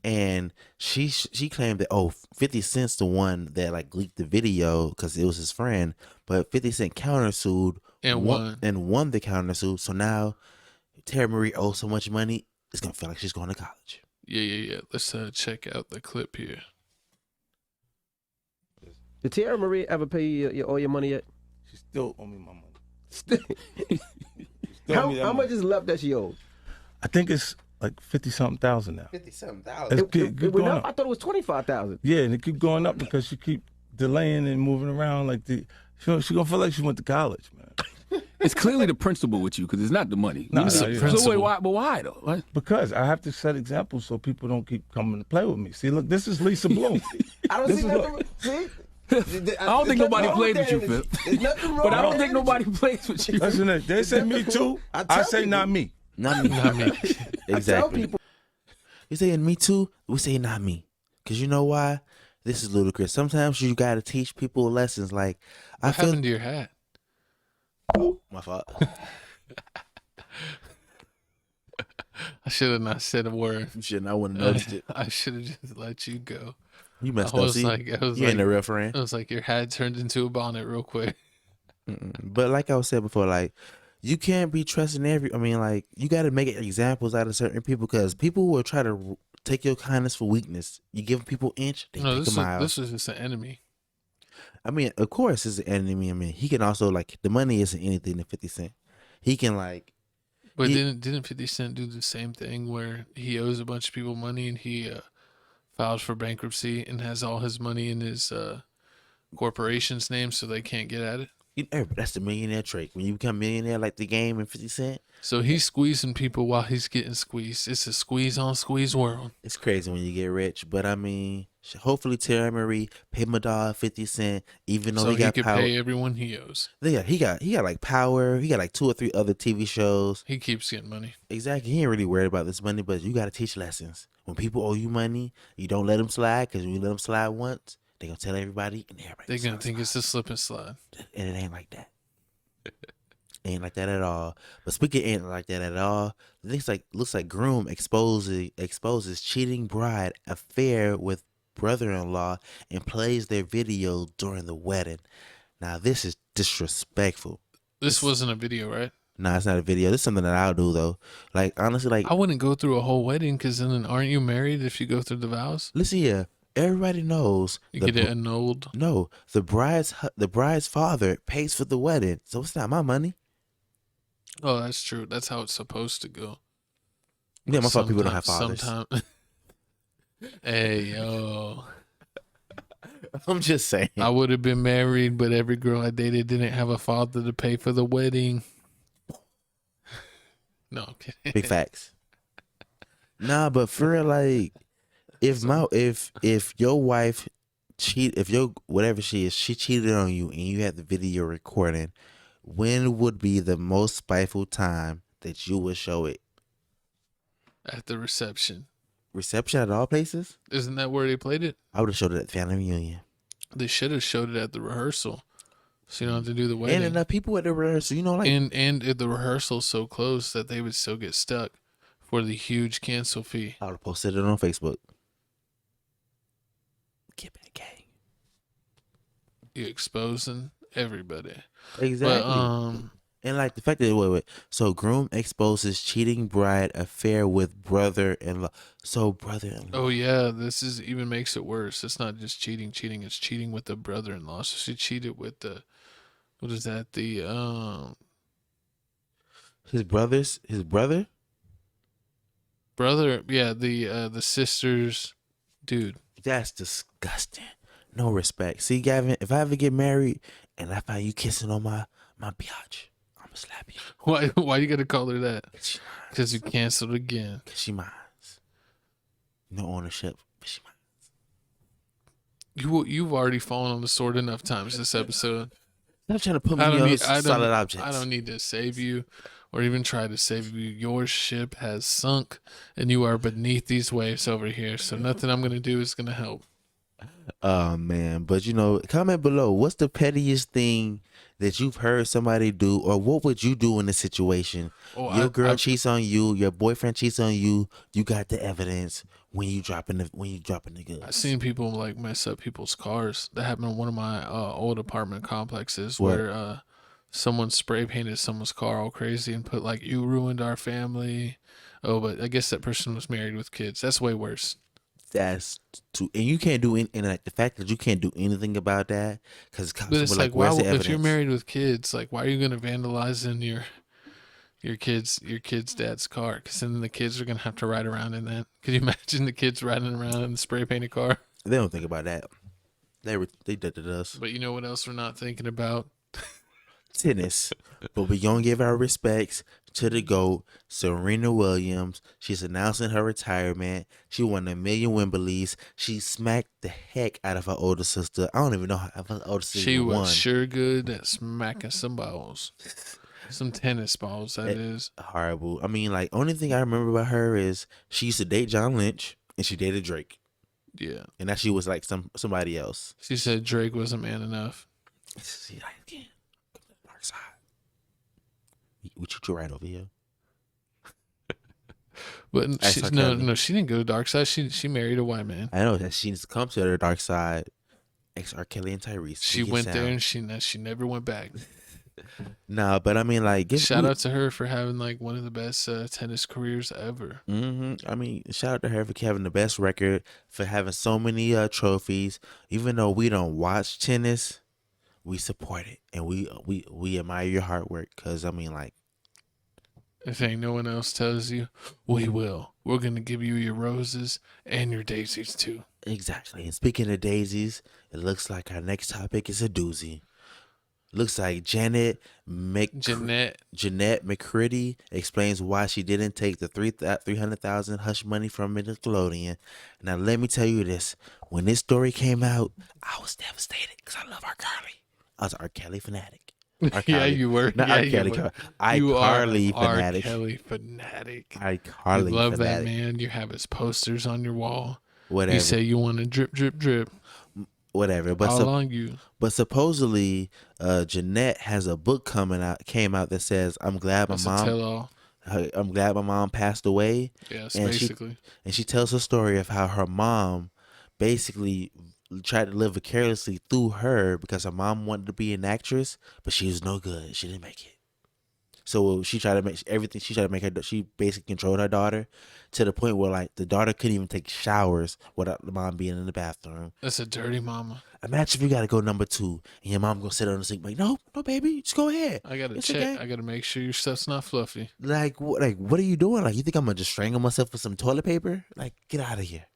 Speaker 1: And she claimed that 50 Cent's the one that like leaked the video because it was his friend, but 50 Cent countersued
Speaker 2: and
Speaker 1: won the countersuit. So now Teairra owes so much money, it's gonna feel like she's going to college.
Speaker 2: Yeah. Let's check out the clip here.
Speaker 14: Did Teairra ever pay you all your money yet?
Speaker 15: She still owe me my money.
Speaker 14: How much is left that she owes?
Speaker 15: I think it's like 50-something thousand now.
Speaker 1: 50-something thousand.
Speaker 14: It went up? I thought it was 25,000.
Speaker 15: Yeah, and it keep going up because she keep delaying and moving around like she gonna feel like she went to college, man.
Speaker 16: It's clearly the principle with you because it's not the money. So wait, why? But why though? What?
Speaker 15: Because I have to set examples so people don't keep coming to play with me. See, look, this is Lisa Bloom.
Speaker 14: I don't see nothing. See.
Speaker 16: I don't think nobody plays with you, Phil. But I don't think nobody plays with you.
Speaker 15: Listen, they say me too. I say not me.
Speaker 1: Not me. Exactly. You saying me too? We say not me. Because you know why? This is ludicrous. Sometimes you got to teach people lessons. Like,
Speaker 2: what happened to your hat?
Speaker 1: My fault.
Speaker 2: I should have not said a word.
Speaker 1: You should not want to noticed it.
Speaker 2: I should have just let you go.
Speaker 1: You messed up. See? You ain't a real friend.
Speaker 2: It was like your hat turned into a bonnet real quick.
Speaker 1: But like I was saying before, like, you can't be trusting like, you got to make examples out of certain people because people will try to take your kindness for weakness. You give people inch, they take a mile.
Speaker 2: This is just an enemy.
Speaker 1: I mean, of course, it's an enemy. I mean, he can also, like, the money isn't anything to 50 Cent. He can, like.
Speaker 2: But didn't 50 Cent do the same thing where he owes a bunch of people money and he files for bankruptcy and has all his money in his corporation's name so they can't get at it?
Speaker 1: That's the millionaire trick. When you become a millionaire like the Game and 50 Cent.
Speaker 2: So he's squeezing people while he's getting squeezed. It's a squeeze on squeeze world.
Speaker 1: It's crazy when you get rich. But I mean, hopefully Teairra pay my dog 50 Cent, even though
Speaker 2: so
Speaker 1: he got
Speaker 2: can
Speaker 1: power.
Speaker 2: Pay everyone he owes.
Speaker 1: Yeah, he got like Power. He got like 2 or 3 other TV shows.
Speaker 2: He keeps getting money.
Speaker 1: Exactly. He ain't really worried about this money, but you got to teach lessons. When people owe you money, you don't let them slide because when you let them slide once, they gonna tell everybody and everybody.
Speaker 2: They're gonna think it's a slip and slide.
Speaker 1: And it ain't like that. Ain't like that at all. But speaking ain't like that at all, looks like groom exposes cheating bride affair with brother-in-law and plays their video during the wedding. Now this is disrespectful.
Speaker 2: This wasn't a video, right?
Speaker 1: Nah, it's not a video. This is something that I'll do though. Like honestly, like
Speaker 2: I wouldn't go through a whole wedding because then aren't you married if you go through the vows?
Speaker 1: Listen here. Everybody knows
Speaker 2: you get it annulled.
Speaker 1: No, the bride's father pays for the wedding, so it's not my money.
Speaker 2: Oh, that's true. That's how it's supposed to go.
Speaker 1: Yeah, my fault. People don't have fathers.
Speaker 2: Hey yo,
Speaker 1: I'm just saying.
Speaker 2: I would have been married, but every girl I dated didn't have a father to pay for the wedding. No, I'm kidding.
Speaker 1: Big facts. Nah, but for real, like. If your wife whatever she is, she cheated on you and you had the video recording, when would be the most spiteful time that you would show it?
Speaker 2: At the reception.
Speaker 1: Reception at all places?
Speaker 2: Isn't that where they played it?
Speaker 1: I would have showed it at the family reunion.
Speaker 2: They should have showed it at the rehearsal, so you don't have to do the wedding.
Speaker 1: And enough people at the rehearsal, you know, like
Speaker 2: and the rehearsal's so close that they would still get stuck for the huge cancel fee.
Speaker 1: I would have posted it on Facebook. Get back, gang.
Speaker 2: You exposing everybody.
Speaker 1: Exactly.
Speaker 2: But,
Speaker 1: and like the fact that wait. So groom exposes cheating bride affair with brother-in-law. So brother-in-law.
Speaker 2: Oh yeah, this is even makes it worse. It's not just cheating. It's cheating with the brother-in-law. So she cheated with the, what is that?
Speaker 1: His brother.
Speaker 2: Brother, yeah. The sister's dude.
Speaker 1: That's disgusting. No respect. See, Gavin, if I ever get married and I find you kissing on my biatch, I'm gonna slap you.
Speaker 2: Why you gotta call her that? Because you canceled again.
Speaker 1: Cause she mine. No ownership, but she
Speaker 2: mine. You've already fallen on the sword enough times this episode.
Speaker 1: Stop trying to put me on solid objects.
Speaker 2: I don't need to save you or even try to save you. Your ship has sunk and you are beneath these waves over here. So nothing I'm going to do is going to help.
Speaker 1: Oh man, but comment below. What's the pettiest thing that you've heard somebody do, or what would you do in this situation? Your girl cheats on you, your boyfriend cheats on you. You got the evidence. When you dropping the goods.
Speaker 2: I've seen people like mess up people's cars. That happened in one of my old apartment complexes
Speaker 1: What?
Speaker 2: where someone spray painted someone's car all crazy and put like, "You ruined our family." Oh, but I guess that person was married with kids. That's way worse.
Speaker 1: That's too, and you can't do and like the fact that you can't do anything about that because
Speaker 2: But it's like, why, if you're married with kids, like, why are you gonna vandalize in your kid's dad's car? Because then the kids are gonna have to ride around in that. Could you imagine the kids riding around in the spray painted car?
Speaker 1: They don't think about that. They did it us.
Speaker 2: But you know what else we're not thinking about?
Speaker 1: Tennis. But we gonna give our respects to the GOAT, Serena Williams. She's announcing her retirement. She won 1 million Wimbleys. She smacked the heck out of her older sister. I don't even know how her older sister
Speaker 2: She was
Speaker 1: won.
Speaker 2: sure good at smacking some balls. Some tennis balls, that is.
Speaker 1: Horrible. I mean, like, only thing I remember about her is she used to date John Lynch and she dated Drake.
Speaker 2: Yeah.
Speaker 1: And that she was like somebody else.
Speaker 2: She said Drake wasn't man enough.
Speaker 1: See, I can't. Come to the dark side. We treat you right over here.
Speaker 2: But she didn't go to dark side. She married a white man.
Speaker 1: I know that she needs to come to the dark side. Ex R. Kelly and Tyrese.
Speaker 2: She went there and she never went back.
Speaker 1: Nah, but I mean, like,
Speaker 2: shout out to her for having like one of the best tennis careers ever.
Speaker 1: I mean, shout out to her for having the best record, for having so many trophies. Even though we don't watch tennis, we support it and we admire your hard work. Cause I mean, like,
Speaker 2: if ain't no one else tells you, we will. We're gonna give you your roses and your daisies too.
Speaker 1: Exactly. And speaking of daisies, it looks like our next topic is a doozy. Looks like Jeanette McCurdy explains why she didn't take the $300,000 hush money from Nickelodeon. Now, let me tell you this: when this story came out, I was devastated because I love R. Kelly. I was an R. Kelly fanatic.
Speaker 2: Yeah, you were.
Speaker 1: Not R. Kelly. iCarly fanatic.
Speaker 2: R. Kelly fanatic.
Speaker 1: iCarly.
Speaker 2: You love
Speaker 1: fanatic.
Speaker 2: that man. You have his posters on your wall.
Speaker 1: Whatever.
Speaker 2: You say you want to drip, drip, drip.
Speaker 1: Whatever, but but supposedly, Jeanette has a book came out that says, "I'm glad my mom passed away."
Speaker 2: Yes,
Speaker 1: and
Speaker 2: basically.
Speaker 1: She tells her story of how her mom basically tried to live vicariously through her because her mom wanted to be an actress, but she was no good. She didn't make it. So she tried to make everything. She tried to make her. She basically controlled her daughter to the point where like the daughter couldn't even take showers without the mom being in the bathroom.
Speaker 2: That's a dirty mama.
Speaker 1: Imagine if you got to go number 2 and your mom gonna sit on the sink like, no, baby, just go ahead.
Speaker 2: I gotta
Speaker 1: It's
Speaker 2: check.
Speaker 1: okay.
Speaker 2: I gotta make sure your stuff's not fluffy.
Speaker 1: Like what are you doing? Like, you think I'm gonna just strangle myself with some toilet paper? Like, get out of here.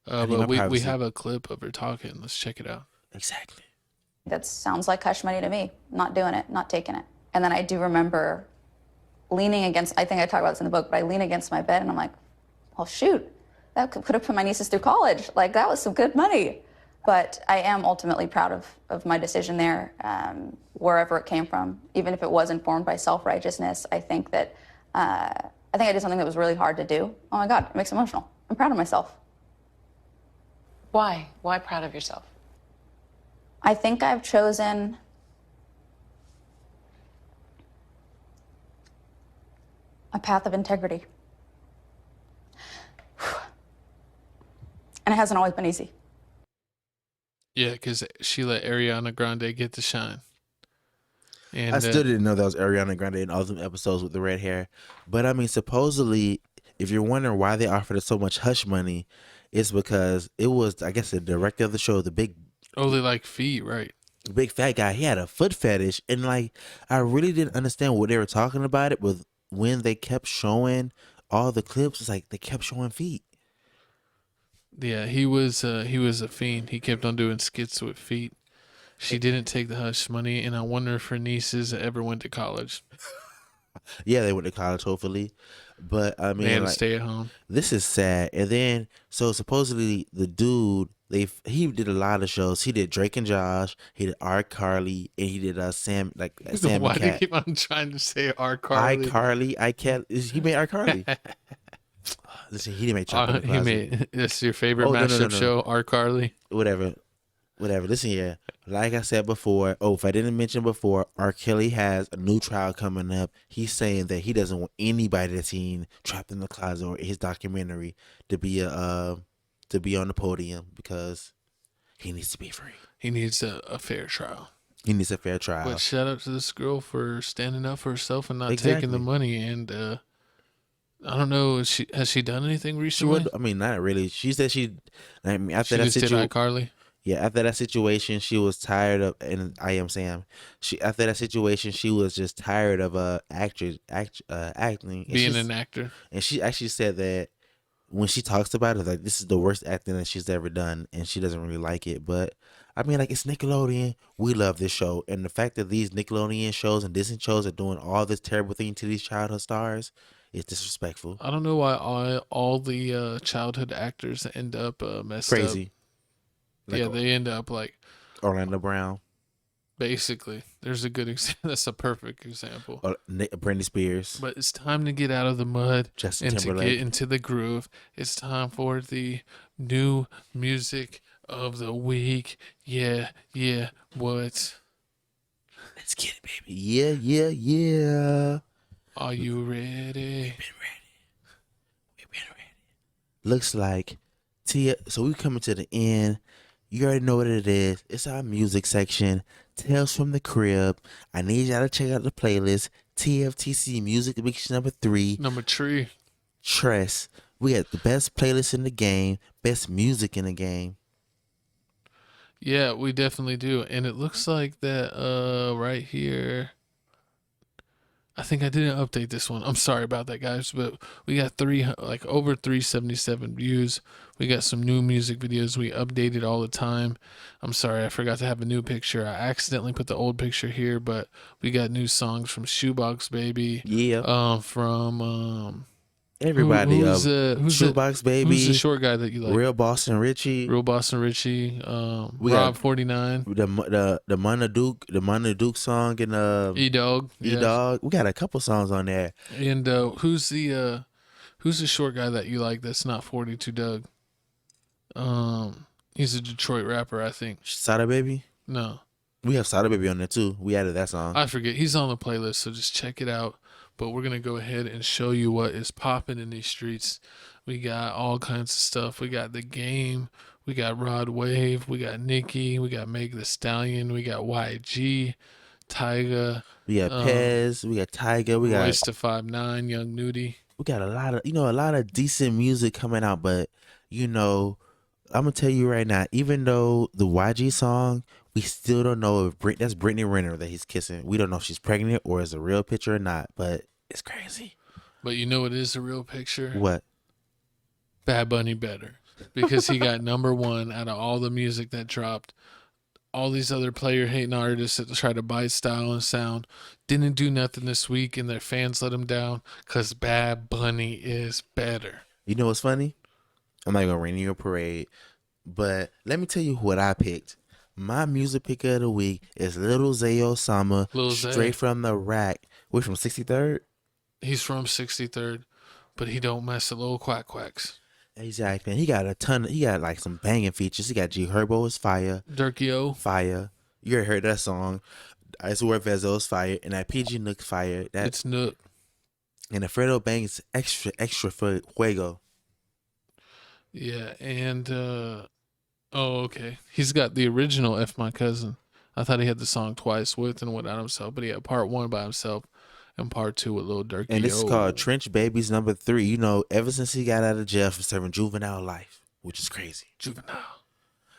Speaker 2: But we have a clip of her talking. Let's check it out.
Speaker 1: Exactly.
Speaker 17: That sounds like hush money to me. Not doing it, not taking it. And then I do remember leaning against, I think I talk about this in the book, but I lean against my bed and I'm like, well, shoot, that could have put my nieces through college. Like, that was some good money. But I am ultimately proud of my decision there, wherever it came from. Even if it was informed by self-righteousness, I think that, I did something that was really hard to do. Oh my God, it makes me emotional. I'm proud of myself.
Speaker 18: Why? Why proud of yourself?
Speaker 17: I think I've chosen a path of integrity. And it hasn't always been easy.
Speaker 2: Yeah, because she let Ariana Grande get to shine. And
Speaker 1: I still didn't know that was Ariana Grande in all them episodes with the red hair. But I mean, supposedly, if you're wondering why they offered her so much hush money, it's because it was, I guess, the director of the show, the big...
Speaker 2: Oh, they like feet, right?
Speaker 1: Big fat guy. He had a foot fetish. And like, I really didn't understand what they were talking about it with when they kept showing all the clips. It's like they kept showing feet.
Speaker 2: Yeah, he was a fiend. He kept on doing skits with feet. She didn't take the hush money, and I wonder if her nieces ever went to college.
Speaker 1: Yeah, they went to college, hopefully. But I mean,
Speaker 2: they had to
Speaker 1: like,
Speaker 2: stay at home.
Speaker 1: This is sad. And then, so supposedly the dude, he did a lot of shows. He did Drake and Josh. He did R. Carly, and he did Sam.
Speaker 2: Why do you keep on trying to say R. Carly?
Speaker 1: He made R. Carly. Listen, he didn't make Chocolate in the Closet.
Speaker 2: That's your favorite mashup show, R. Carly?
Speaker 1: whatever. Listen here. Like I said before, if I didn't mention before, R. Kelly has a new trial coming up. He's saying that he doesn't want anybody that's seen Trapped in the Closet or his documentary to be on the podium because he needs to be free.
Speaker 2: He needs a fair trial.
Speaker 1: He needs a fair trial.
Speaker 2: But shout out to this girl for standing up for herself and not taking the money. And I don't know, has she done anything recently?
Speaker 1: Not really. She said after that
Speaker 2: just did iCarly.
Speaker 1: Yeah, after that situation, she was tired of, and I Am Sam. After that situation, she was just tired of acting.
Speaker 2: Being an actor.
Speaker 1: And she actually said that when she talks about it, like, this is the worst acting that she's ever done, and she doesn't really like it. But it's Nickelodeon. We love this show, and the fact that these Nickelodeon shows and Disney shows are doing all this terrible thing to these childhood stars is disrespectful.
Speaker 2: I don't know why all the childhood actors end up messed up.
Speaker 1: Crazy.
Speaker 2: Yeah, they end up like
Speaker 1: Orlando Brown.
Speaker 2: Basically, there's a good example. That's a perfect example.
Speaker 1: Britney Spears.
Speaker 2: But it's time to get out of the mud
Speaker 1: Justin
Speaker 2: and
Speaker 1: Timberlake.
Speaker 2: to get into the groove. It's time for the new music of the week. Yeah, what?
Speaker 1: Let's get it, baby. Yeah.
Speaker 2: Are you ready?
Speaker 1: We've been ready. Looks like so we coming to the end. You already know what it is. It's our music section. Tales from the Crib. I need y'all to check out the playlist. TFTC Music Mix number 3.
Speaker 2: Number 3.
Speaker 1: Tress. We got the best playlist in the game. Best music in the game.
Speaker 2: Yeah, we definitely do. And it looks like that right here. I think I didn't update this one. I'm sorry about that, guys, but we got over 377 views. We got some new music videos. We update it all the time. I'm sorry, I forgot to have a new picture. I accidentally put the old picture here, but we got new songs from Shoebox Baby.
Speaker 1: Yeah.
Speaker 2: From
Speaker 1: everybody.
Speaker 2: Who's
Speaker 1: Shoebox Baby.
Speaker 2: Who's the short guy that you like?
Speaker 1: Real Boston Richie.
Speaker 2: We Rob 49.
Speaker 1: The Mana Duke song and
Speaker 2: E-Dog.
Speaker 1: E-Dog. We got a couple songs on there.
Speaker 2: And who's the short guy that you like that's not 42 Doug? He's a Detroit rapper, I think.
Speaker 1: Sada Baby?
Speaker 2: No.
Speaker 1: We have Sada Baby on there too. We added that song.
Speaker 2: I forget. He's on the playlist, so just check it out. But we're going to go ahead and show you what is popping in these streets. We got all kinds of stuff. We got The Game. We got Rod Wave. We got Nicki. We got Meg the Stallion. We got YG. Tyga.
Speaker 1: We got Pez. We got Tyga. We got
Speaker 2: Royce da 5'9", Young Nudie.
Speaker 1: We got a lot of decent music coming out, but I'm gonna tell you right now, even though the YG song, we still don't know if that's Brittany Renner that he's kissing. We don't know if she's pregnant or is a real picture or not, but it's crazy.
Speaker 2: But you know what is a real picture?
Speaker 1: What?
Speaker 2: Bad Bunny better. Because he got number 1 out of all the music that dropped. All these other player hating artists that try to buy style and sound didn't do nothing this week, and their fans let him down because Bad Bunny is better.
Speaker 1: You know what's funny? I'm not gonna rain in your parade, but let me tell you what I picked. My music pick of the week is Lil Zay Osama, straight from the rack. We're from 63rd.
Speaker 2: He's from 63rd, but he don't mess with little quack quacks.
Speaker 1: Exactly. He got like some banging features. He got G Herbo is fire.
Speaker 2: Durkio.
Speaker 1: Fire. You already heard that song. I Swear Vezo is fire. And that PG Nook fire.
Speaker 2: It's Nook.
Speaker 1: And Alfredo Bang is extra for Fuego.
Speaker 2: Yeah, and okay. He's got the original F My Cousin. I thought he had the song twice with and without himself, but he had part 1 by himself and part 2 with Lil Durkio.
Speaker 1: And this is called Trench Babies number 3. Ever since he got out of jail for serving juvenile life, which is crazy.
Speaker 2: Juvenile.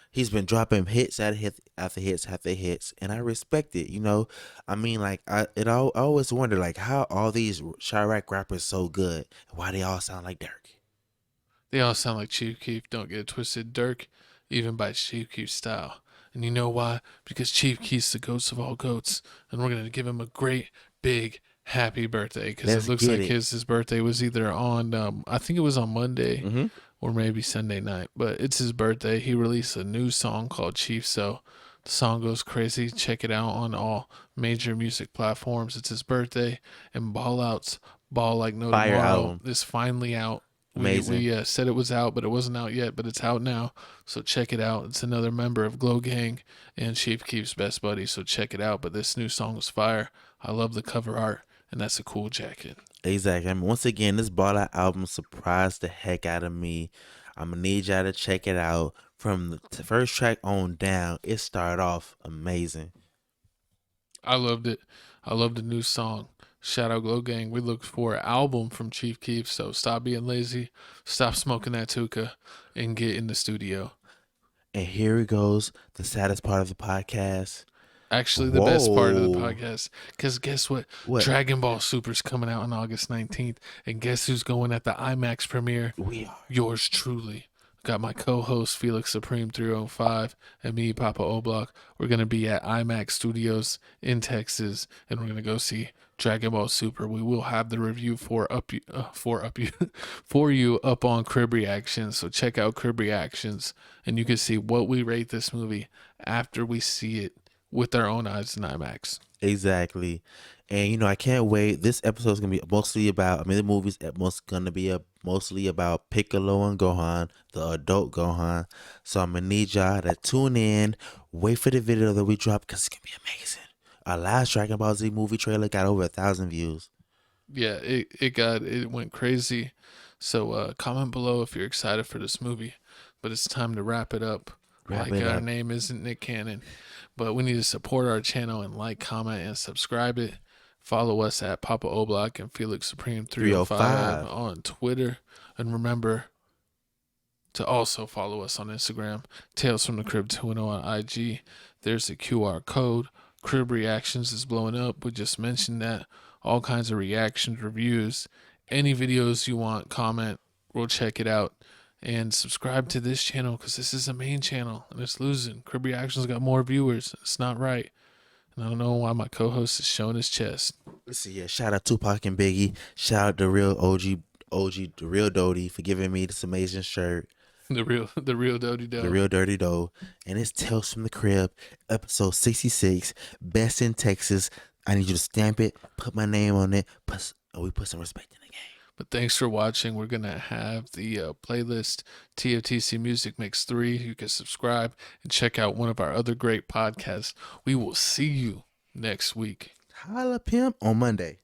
Speaker 1: He's been dropping hits after hits, and I respect it. I always wonder how all these Chirac rappers so good, and why they all sound like Dirk.
Speaker 2: They all sound like Chief Keef. Don't get it twisted. Dirk even bites Chief Keef's style. And you know why? Because Chief Keef's the goats of all goats. And we're going to give him a great, big, happy birthday. Because it looks like his birthday was either on, I think it was on Monday or maybe Sunday night. But it's his birthday. He released a new song called Chief. So the song goes crazy. Check it out on all major music platforms. It's his birthday. And Ball Out's Ball Like No
Speaker 1: Fire
Speaker 2: Tomorrow
Speaker 1: album.
Speaker 2: is finally out.
Speaker 1: Amazing.
Speaker 2: We said it was out, but it wasn't out yet, but it's out now. So check it out. It's another member of Glow Gang and Chief Keef's best buddy. So check it out. But this new song was fire. I love the cover art, and that's a cool jacket.
Speaker 1: Exactly. I mean, once again, this Ball Out album surprised the heck out of me. I'm going to need y'all to check it out. From the first track on down, it started off amazing.
Speaker 2: I loved it. I love the new song. Shout out Glow Gang. We look for an album from Chief Keef. So stop being lazy, stop smoking that hookah, and get in the studio.
Speaker 1: And here it goes, the saddest part of the podcast.
Speaker 2: Actually, the best part of the podcast. Because guess what? Dragon Ball Super's coming out on August 19th. And guess who's going at the IMAX premiere?
Speaker 1: We are.
Speaker 2: Yours truly. Got my co-host Felix Supreme 305 and me, Papa O'Block. We're going to be at IMAX Studios in Texas. And we're going to go see Dragon Ball Super. We will have the review for you up on Crib Reactions. So check out Crib Reactions. And you can see what we rate this movie after we see it with our own eyes in IMAX.
Speaker 1: Exactly. And, I can't wait. This episode is going to be mostly about, the movie's going to be mostly about Piccolo and Gohan, the adult Gohan. So I'm going to need y'all to tune in, wait for the video that we drop, because it's going to be amazing. Our last Dragon Ball Z movie trailer got over 1,000 views.
Speaker 2: Yeah, it went crazy. So comment below if you're excited for this movie. But it's time to wrap it up. Our name isn't Nick Cannon. But we need to support our channel and like, comment, and subscribe it. Follow us at Papa O'Block and Felix Supreme 305 on Twitter. And remember to also follow us on Instagram, Tales from the Crib 2.0 on IG. There's a QR code. Crib Reactions is blowing up. We just mentioned that. All kinds of reactions, reviews. Any videos you want, comment. We'll check it out. And subscribe to this channel because this is a main channel and it's losing. Crib Reactions got more viewers. It's not right. And I don't know why my co-host is showing his chest.
Speaker 1: Let's see. Yeah, shout out Tupac and Biggie. Shout out the real OG, the real Dodie for giving me this amazing shirt.
Speaker 2: The real Dodie Doe.
Speaker 1: The real Dirty Doe. And it's Tales from the Crib, episode 66, Best in Texas. I need you to stamp it, put my name on it, we put some respect in the game.
Speaker 2: But thanks for watching. We're going to have the playlist TFTC Music Mix 3. You can subscribe and check out one of our other great podcasts. We will see you next week.
Speaker 1: Holla Pimp on Monday.